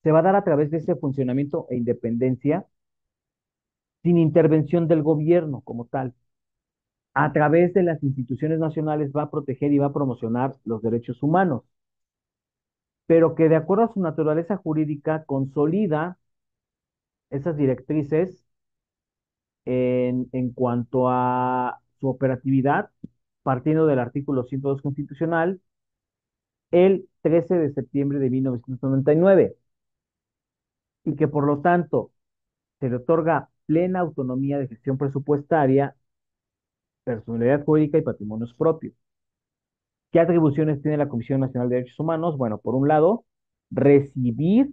se va a dar a través de ese funcionamiento e independencia sin intervención del gobierno como tal. A través de las instituciones nacionales va a proteger y va a promocionar los derechos humanos, pero que de acuerdo a su naturaleza jurídica consolida esas directrices en cuanto a su operatividad, partiendo del artículo 102 constitucional, el 13 de septiembre de 1999, y que por lo tanto se le otorga plena autonomía de gestión presupuestaria, personalidad jurídica y patrimonios propios. ¿Qué atribuciones tiene la Comisión Nacional de Derechos Humanos? Bueno, por un lado, recibir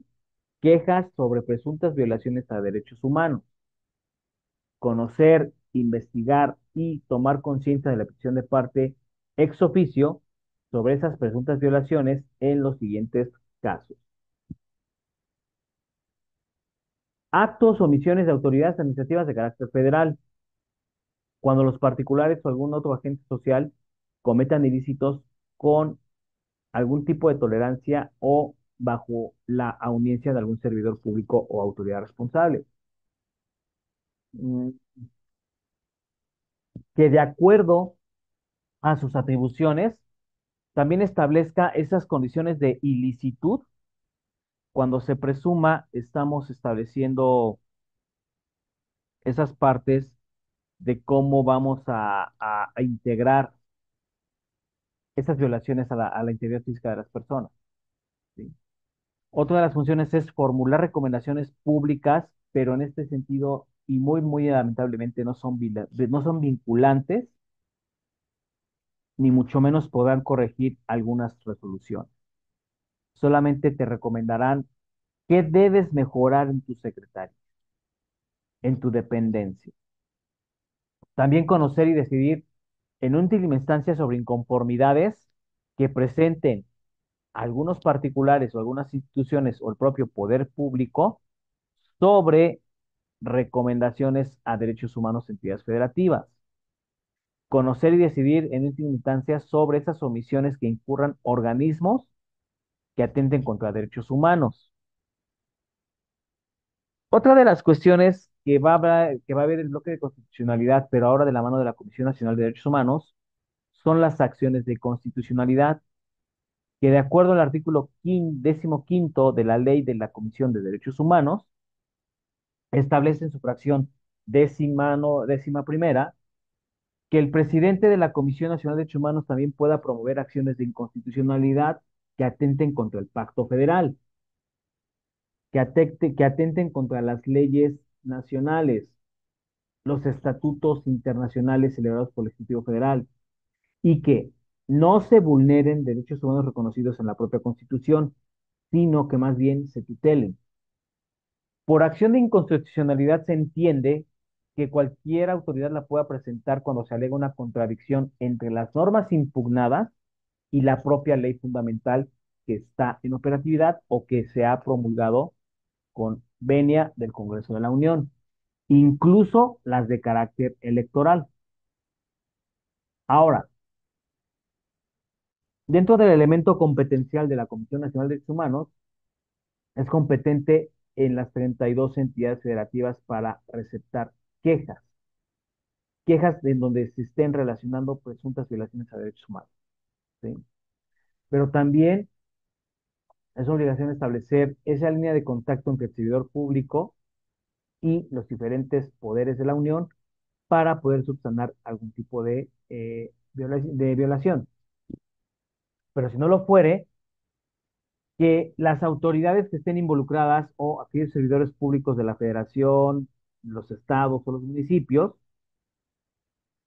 quejas sobre presuntas violaciones a derechos humanos, conocer, investigar y tomar conciencia de la petición de parte ex oficio sobre esas presuntas violaciones en los siguientes casos. Actos o omisiones de autoridades administrativas de carácter federal, cuando los particulares o algún otro agente social cometan ilícitos con algún tipo de tolerancia o bajo la audiencia de algún servidor público o autoridad responsable. Mm, Que de acuerdo a sus atribuciones, también establezca esas condiciones de ilicitud. Cuando se presuma, estamos estableciendo esas partes de cómo vamos a integrar esas violaciones a la integridad física de las personas. ¿Sí? Otra de las funciones es formular recomendaciones públicas, pero en este sentido, y muy, muy lamentablemente, no son vinculantes, ni mucho menos podrán corregir algunas resoluciones. Solamente te recomendarán qué debes mejorar en tu secretario, en tu dependencia. También conocer y decidir en última instancia sobre inconformidades que presenten algunos particulares o algunas instituciones o el propio poder público sobre recomendaciones a derechos humanos en entidades federativas. Conocer y decidir en última instancia sobre esas omisiones que incurran organismos que atenten contra derechos humanos. Otra de las cuestiones que va a haber el bloque de constitucionalidad, pero ahora de la mano de la Comisión Nacional de Derechos Humanos, son las acciones de constitucionalidad, que de acuerdo al artículo 15º de la Ley de la Comisión de Derechos Humanos, establece en su fracción décima primera que el presidente de la Comisión Nacional de Derechos Humanos también pueda promover acciones de inconstitucionalidad que atenten contra el pacto federal, que atenten contra las leyes nacionales, los estatutos internacionales celebrados por el Ejecutivo Federal y que no se vulneren derechos humanos reconocidos en la propia Constitución, sino que más bien se tutelen. Por acción de inconstitucionalidad se entiende que cualquier autoridad la pueda presentar cuando se alega una contradicción entre las normas impugnadas y la propia ley fundamental que está en operatividad o que se ha promulgado con venia del Congreso de la Unión, incluso las de carácter electoral. Ahora, dentro del elemento competencial de la Comisión Nacional de Derechos Humanos, es competente en las 32 entidades federativas para receptar quejas, quejas en donde se estén relacionando presuntas violaciones a derechos humanos, ¿sí? Pero también es obligación establecer esa línea de contacto entre el servidor público y los diferentes poderes de la Unión para poder subsanar algún tipo de violación. Pero si no lo fuere, que las autoridades que estén involucradas o aquellos servidores públicos de la federación, los estados o los municipios,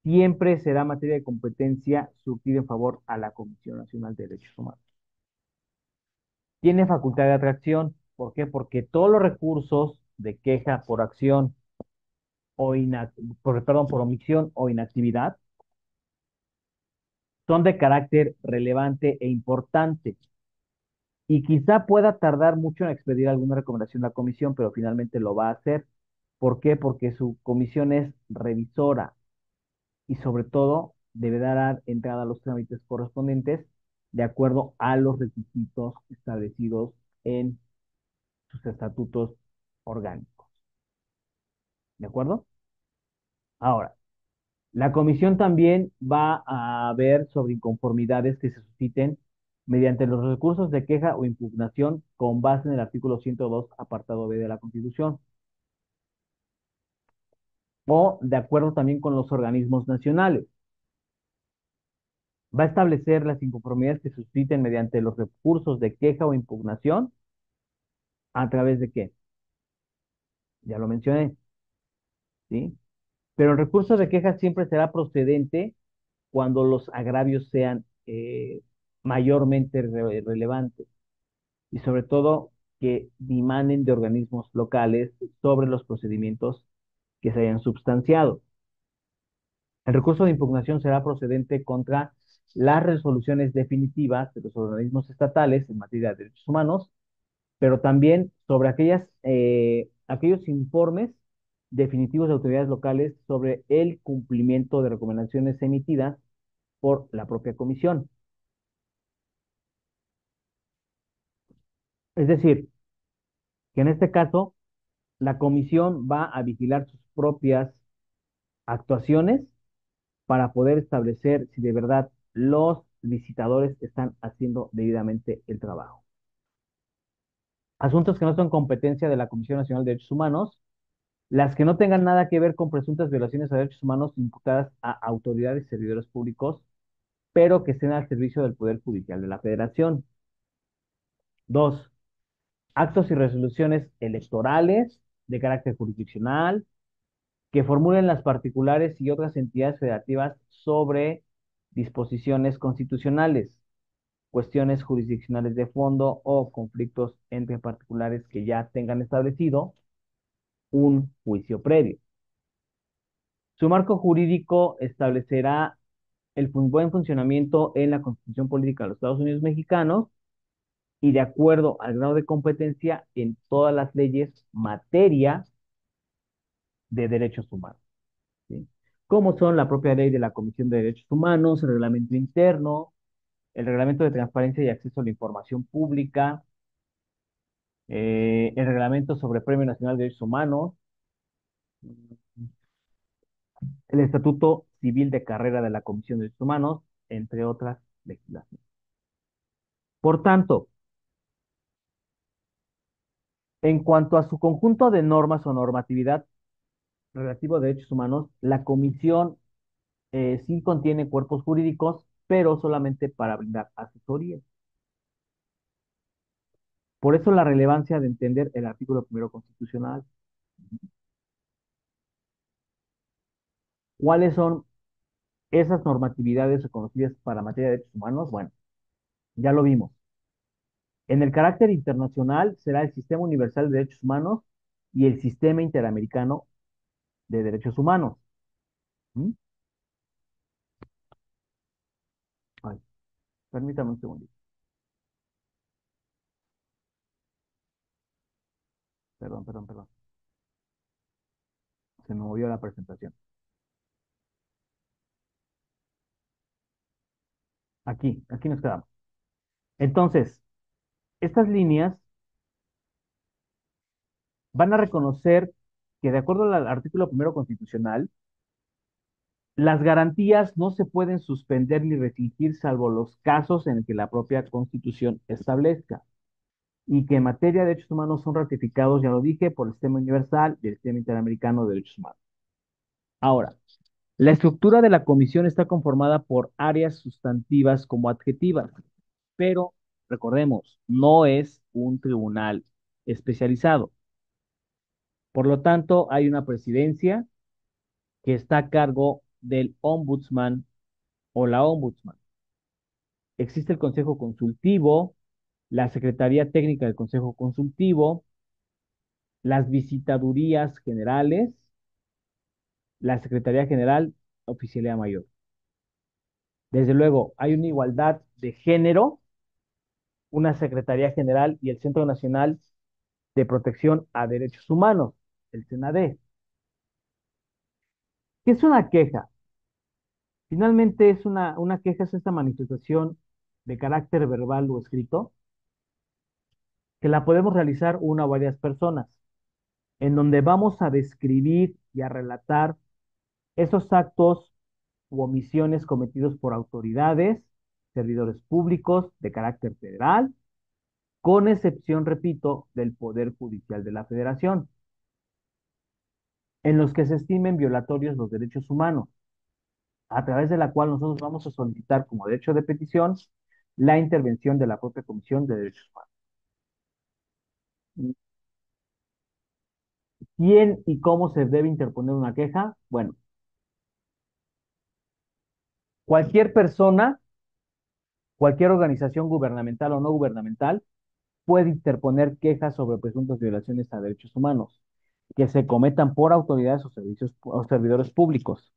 siempre será materia de competencia surtida en favor a la Comisión Nacional de Derechos Humanos. Tiene facultad de atracción. ¿Por qué? Porque todos los recursos de queja por acción o perdón, por omisión o inactividad son de carácter relevante e importante. Y quizá pueda tardar mucho en expedir alguna recomendación a la comisión, pero finalmente lo va a hacer. ¿Por qué? Porque su comisión es revisora y sobre todo debe dar entrada a los trámites correspondientes de acuerdo a los requisitos establecidos en sus estatutos orgánicos. ¿De acuerdo? Ahora, la comisión también va a ver sobre inconformidades que se susciten mediante los recursos de queja o impugnación con base en el artículo 102, apartado B de la Constitución, o de acuerdo también con los organismos nacionales. Va a establecer las inconformidades que se susciten mediante los recursos de queja o impugnación. ¿A través de qué? Ya lo mencioné, ¿sí? Pero el recurso de queja siempre será procedente cuando los agravios sean mayormente relevantes y sobre todo que dimanen de organismos locales sobre los procedimientos que se hayan substanciado. El recurso de impugnación será procedente contra las resoluciones definitivas de los organismos estatales en materia de derechos humanos, pero también sobre aquellos informes definitivos de autoridades locales sobre el cumplimiento de recomendaciones emitidas por la propia comisión. Es decir, que en este caso la comisión va a vigilar sus propias actuaciones para poder establecer si de verdad los licitadores están haciendo debidamente el trabajo. Asuntos que no son competencia de la Comisión Nacional de Derechos Humanos, las que no tengan nada que ver con presuntas violaciones a derechos humanos imputadas a autoridades y servidores públicos, pero que estén al servicio del Poder Judicial de la Federación. Dos, actos y resoluciones electorales de carácter jurisdiccional que formulen las particulares y otras entidades federativas sobre disposiciones constitucionales, cuestiones jurisdiccionales de fondo o conflictos entre particulares que ya tengan establecido un juicio previo. Su marco jurídico establecerá el buen funcionamiento en la Constitución Política de los Estados Unidos Mexicanos y de acuerdo al grado de competencia en todas las leyes materia de derechos humanos, ¿sí? Como son la propia ley de la Comisión de Derechos Humanos, el reglamento interno, el reglamento de transparencia y acceso a la información pública, el reglamento sobre Premio Nacional de Derechos Humanos, el Estatuto Civil de Carrera de la Comisión de Derechos Humanos, entre otras legislaciones. Por tanto, en cuanto a su conjunto de normas o normatividad relativo a derechos humanos, la Comisión sí contiene cuerpos jurídicos, pero solamente para brindar asesoría. Por eso la relevancia de entender el artículo primero constitucional. ¿Cuáles son esas normatividades reconocidas para materia de derechos humanos? Bueno, ya lo vimos. En el carácter internacional será el Sistema Universal de Derechos Humanos y el Sistema Interamericano de Derechos Humanos. ¿Mm? Ay, permítame un segundito. Perdón, perdón, perdón. Se me movió la presentación. Aquí nos quedamos. Entonces, estas líneas van a reconocer que de acuerdo al artículo primero constitucional, las garantías no se pueden suspender ni restringir salvo los casos en que la propia Constitución establezca y que en materia de derechos humanos son ratificados, ya lo dije, por el Sistema Universal y el Sistema Interamericano de Derechos Humanos. Ahora, la estructura de la comisión está conformada por áreas sustantivas como adjetivas, pero recordemos, no es un tribunal especializado. Por lo tanto, hay una presidencia que está a cargo del ombudsman o la ombudsman. Existe el Consejo Consultivo, la Secretaría Técnica del Consejo Consultivo, las visitadurías generales, la Secretaría General, Oficialía Mayor. Desde luego, hay una igualdad de género, una Secretaría General y el Centro Nacional de Protección a Derechos Humanos, el CENADE. ¿Qué es una queja? Finalmente es una queja, es esta manifestación de carácter verbal o escrito que la podemos realizar una o varias personas, en donde vamos a describir y a relatar esos actos u omisiones cometidos por autoridades, servidores públicos de carácter federal, con excepción, repito, del Poder Judicial de la Federación, en los que se estimen violatorios los derechos humanos, a través de la cual nosotros vamos a solicitar como derecho de petición la intervención de la propia Comisión de Derechos Humanos. ¿Quién y cómo se debe interponer una queja? Bueno, cualquier persona, cualquier organización gubernamental o no gubernamental puede interponer quejas sobre presuntas violaciones a derechos humanos que se cometan por autoridades o servicios o servidores públicos.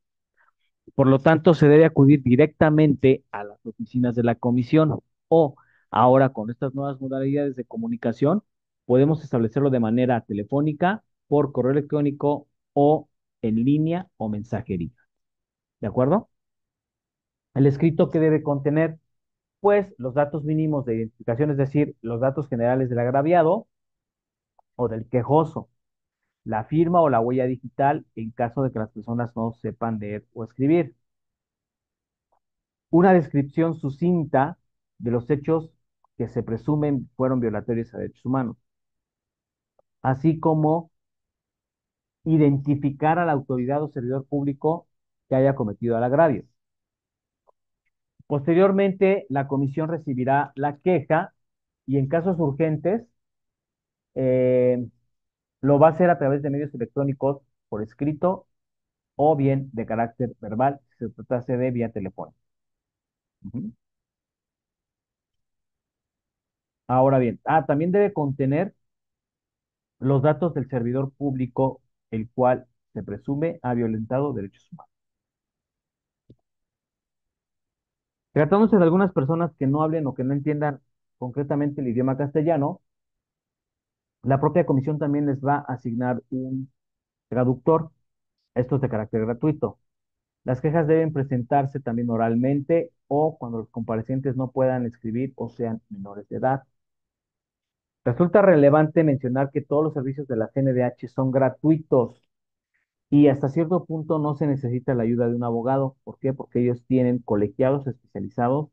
Por lo tanto, se debe acudir directamente a las oficinas de la comisión o ahora con estas nuevas modalidades de comunicación, podemos establecerlo de manera telefónica, por correo electrónico o en línea o mensajería. ¿De acuerdo? El escrito que debe contener, pues, los datos mínimos de identificación, es decir, los datos generales del agraviado o del quejoso, la firma o la huella digital en caso de que las personas no sepan leer o escribir, una descripción sucinta de los hechos que se presumen fueron violatorios a derechos humanos, así como identificar a la autoridad o servidor público que haya cometido el agravio. Posteriormente, la comisión recibirá la queja y en casos urgentes eh, lo va a hacer a través de medios electrónicos por escrito o bien de carácter verbal, si se tratase de vía telefónica. Ujú. Ahora bien, también debe contener los datos del servidor público, el cual se presume ha violentado derechos humanos. Tratándose de algunas personas que no hablen o que no entiendan concretamente el idioma castellano, la propia comisión también les va a asignar un traductor. Esto es de carácter gratuito. Las quejas deben presentarse también oralmente o cuando los comparecientes no puedan escribir o sean menores de edad. Resulta relevante mencionar que todos los servicios de la CNDH son gratuitos y hasta cierto punto no se necesita la ayuda de un abogado. ¿Por qué? Porque ellos tienen colegiados especializados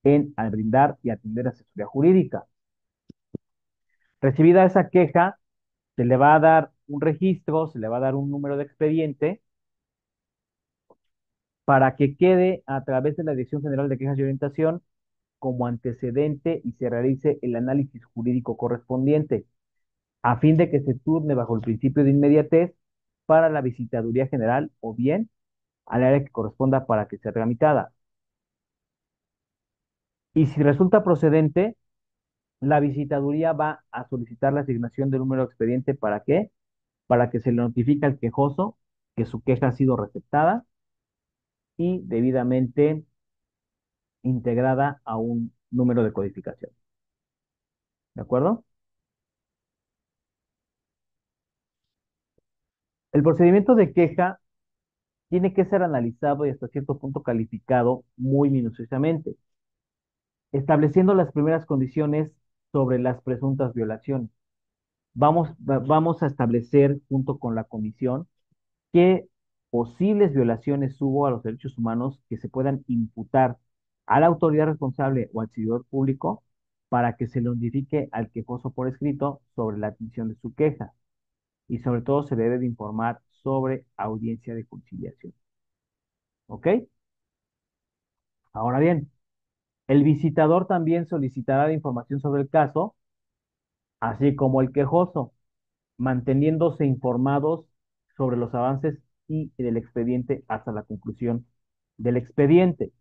en brindar y atender asesoría jurídica. Recibida esa queja, se le va a dar un registro, se le va a dar un número de expediente para que quede a través de la Dirección General de Quejas y Orientación como antecedente y se realice el análisis jurídico correspondiente, a fin de que se turne bajo el principio de inmediatez para la visitaduría general o bien al área que corresponda para que sea tramitada. Y si resulta procedente, la visitaduría va a solicitar la asignación del número de expediente. ¿Para qué? Para que se le notifique al quejoso que su queja ha sido receptada y debidamente integrada a un número de codificación. ¿De acuerdo? El procedimiento de queja tiene que ser analizado y hasta cierto punto calificado muy minuciosamente, estableciendo las primeras condiciones sobre las presuntas violaciones. Vamos a establecer junto con la comisión qué posibles violaciones hubo a los derechos humanos que se puedan imputar a la autoridad responsable o al servidor público para que se le notifique al quejoso por escrito sobre la atención de su queja. Y sobre todo se debe de informar sobre audiencia de conciliación. ¿Ok? Ahora bien, el visitador también solicitará la información sobre el caso, así como el quejoso, manteniéndose informados sobre los avances y del expediente hasta la conclusión del expediente.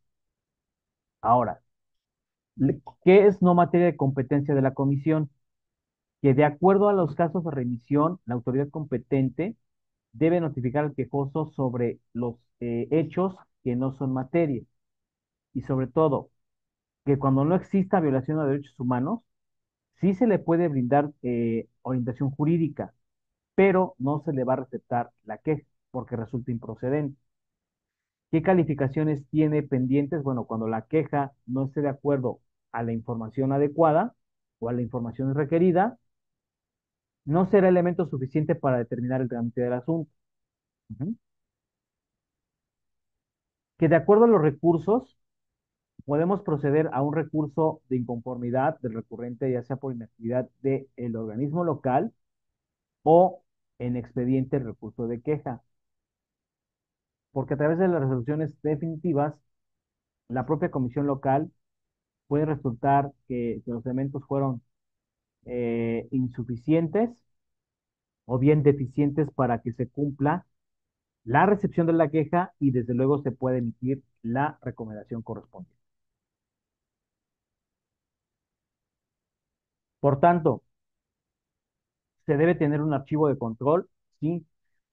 Ahora, ¿qué es no materia de competencia de la comisión? Que de acuerdo a los casos de remisión, la autoridad competente debe notificar al quejoso sobre los hechos que no son materia y sobre todo que cuando no exista violación a derechos humanos, sí se le puede brindar orientación jurídica, pero no se le va a recetar la queja porque resulta improcedente. ¿Qué calificaciones tiene pendientes? Bueno, cuando la queja no esté de acuerdo a la información adecuada o a la información requerida, no será elemento suficiente para determinar el trámite del asunto. Ujú. Que de acuerdo a los recursos, podemos proceder a un recurso de inconformidad del recurrente, ya sea por inactividad del organismo local o en expediente el recurso de queja, porque a través de las resoluciones definitivas, la propia comisión local puede resultar que los elementos fueron insuficientes o bien deficientes para que se cumpla la recepción de la queja y desde luego se puede emitir la recomendación correspondiente. Por tanto, se debe tener un archivo de control, sí,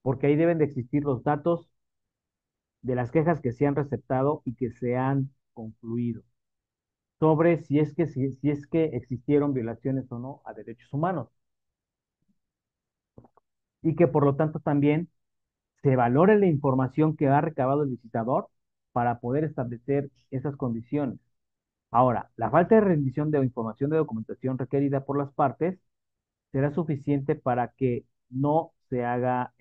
porque ahí deben de existir los datos de las quejas que se han receptado y que se han concluido sobre si es que existieron violaciones o no a derechos humanos y que por lo tanto también se valore la información que ha recabado el visitador para poder establecer esas condiciones. Ahora, la falta de rendición de información de documentación requerida por las partes será suficiente para que no se haga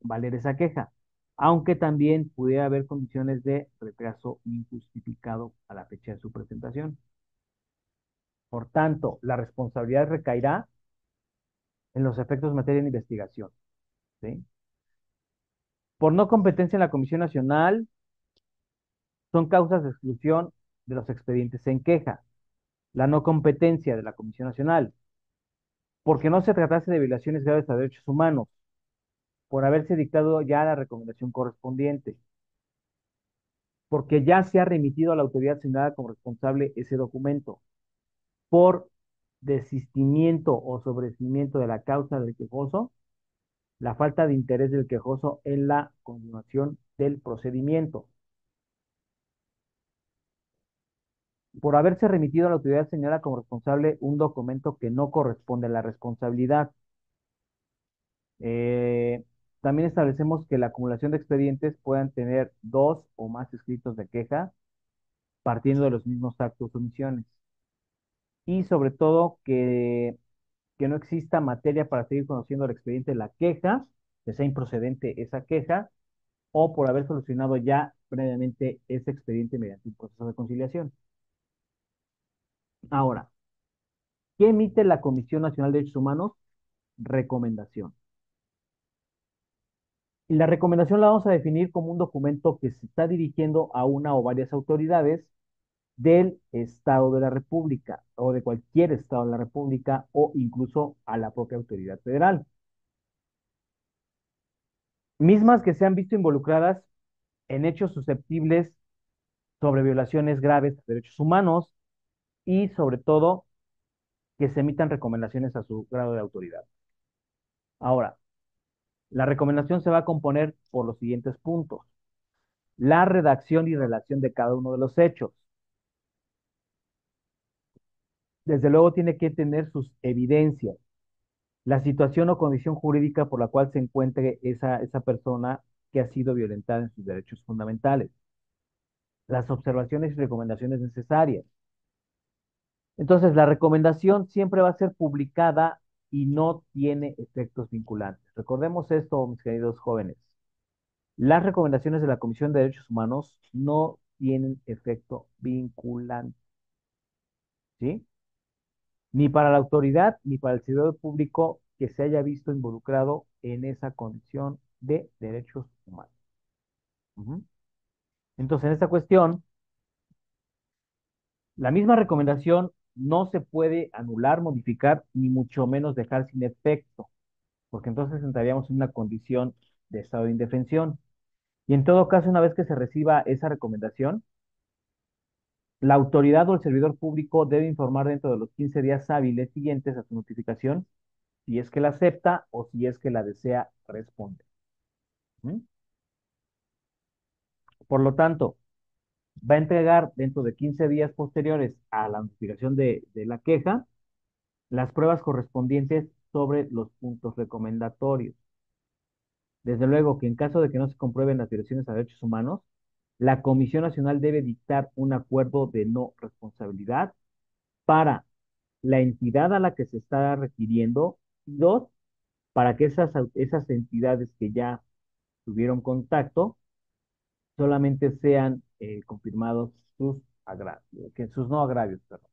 valer esa queja, aunque también pudiera haber condiciones de retraso injustificado a la fecha de su presentación. Por tanto, la responsabilidad recaerá en los efectos en materia de investigación, ¿sí? Por no competencia en la Comisión Nacional, son causas de exclusión de los expedientes en queja. La no competencia de la Comisión Nacional, porque no se tratase de violaciones graves a derechos humanos, por haberse dictado ya la recomendación correspondiente. porque ya se ha remitido a la autoridad señalada como responsable ese documento por desistimiento o sobreseimiento de la causa del quejoso, la falta de interés del quejoso en la continuación del procedimiento. Por haberse remitido a la autoridad señalada como responsable un documento que no corresponde a la responsabilidad. Eh, También establecemos que la acumulación de expedientes puedan tener dos o más escritos de queja partiendo de los mismos actos o omisiones. Y sobre todo que no exista materia para seguir conociendo el expediente de la queja, que sea improcedente esa queja, o por haber solucionado ya previamente ese expediente mediante un proceso de conciliación. Ahora, ¿qué emite la Comisión Nacional de Derechos Humanos? Recomendación. Y la recomendación la vamos a definir como un documento que se está dirigiendo a una o varias autoridades del Estado de la República o de cualquier Estado de la República o incluso a la propia autoridad federal. Mismas que se han visto involucradas en hechos susceptibles sobre violaciones graves de derechos humanos y sobre todo que se emitan recomendaciones a su grado de autoridad. Ahora, la recomendación se va a componer por los siguientes puntos. La redacción y relación de cada uno de los hechos. Desde luego tiene que tener sus evidencias. La situación o condición jurídica por la cual se encuentre esa persona que ha sido violentada en sus derechos fundamentales. Las observaciones y recomendaciones necesarias. Entonces, la recomendación siempre va a ser publicada y no tiene efectos vinculantes. Recordemos esto, mis queridos jóvenes. Las recomendaciones de la Comisión de Derechos Humanos no tienen efecto vinculante, ¿sí? Ni para la autoridad ni para el servidor público que se haya visto involucrado en esa condición de derechos humanos. Ujú. Entonces, en esta cuestión, la misma recomendación no se puede anular, modificar, ni mucho menos dejar sin efecto, porque entonces entraríamos en una condición de estado de indefensión. Y en todo caso, una vez que se reciba esa recomendación, la autoridad o el servidor público debe informar dentro de los 15 días hábiles siguientes a su notificación si es que la acepta o si es que la desea responder. ¿Mm? Por lo tanto, va a entregar dentro de 15 días posteriores a la notificación de la queja las pruebas correspondientes sobre los puntos recomendatorios. Desde luego que en caso de que no se comprueben las violaciones a derechos humanos, la Comisión Nacional debe dictar un acuerdo de no responsabilidad para la entidad a la que se está requiriendo y dos, para que esas entidades que ya tuvieron contacto solamente sean confirmados sus agravios, que sus no agravios, perdón.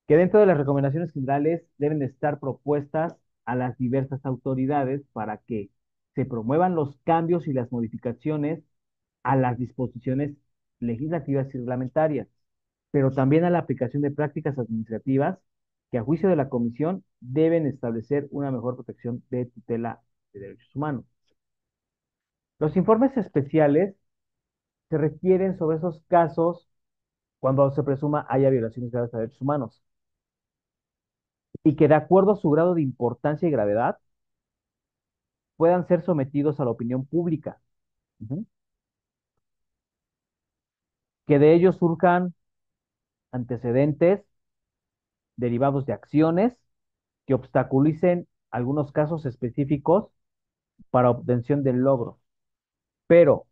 Que dentro de las recomendaciones generales deben estar propuestas a las diversas autoridades para que se promuevan los cambios y las modificaciones a las disposiciones legislativas y reglamentarias, pero también a la aplicación de prácticas administrativas que a juicio de la Comisión deben establecer una mejor protección de tutela de derechos humanos. Los informes especiales se requieren sobre esos casos cuando se presuma haya violaciones graves a derechos humanos y que de acuerdo a su grado de importancia y gravedad puedan ser sometidos a la opinión pública. Ujú. Que de ellos surjan antecedentes derivados de acciones que obstaculicen algunos casos específicos para obtención del logro. Pero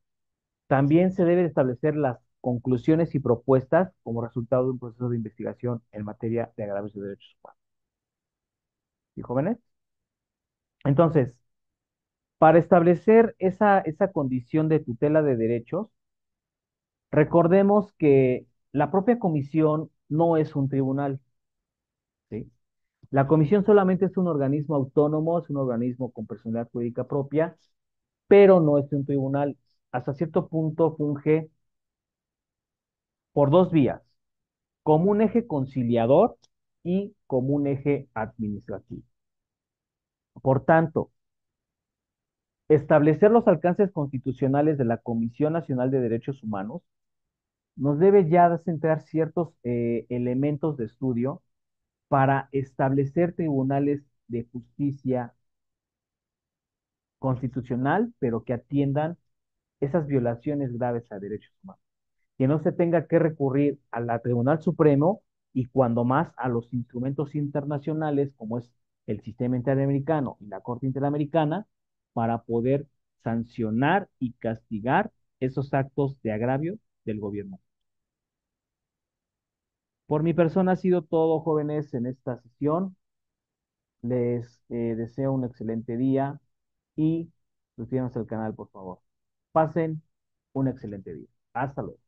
también se deben establecer las conclusiones y propuestas como resultado de un proceso de investigación en materia de agravios de derechos humanos. ¿Y jóvenes? Entonces, para establecer esa condición de tutela de derechos, recordemos que la propia comisión no es un tribunal, ¿sí? La comisión solamente es un organismo autónomo, es un organismo con personalidad jurídica propia, pero no es un tribunal. Hasta cierto punto funge por dos vías, como un eje conciliador y como un eje administrativo. Por tanto, Establecer los alcances constitucionales de la Comisión Nacional de Derechos Humanos nos debe ya de centrar ciertos elementos de estudio para establecer tribunales de justicia constitucional, pero que atiendan esas violaciones graves a derechos humanos. Que no se tenga que recurrir a la Tribunal Supremo y cuando más a los instrumentos internacionales como es el sistema interamericano y la Corte Interamericana para poder sancionar y castigar esos actos de agravio del gobierno. Por mi persona ha sido todo, jóvenes, en esta sesión. Les deseo un excelente día y suscríbanse al canal, por favor. Pasen un excelente día. Hasta luego.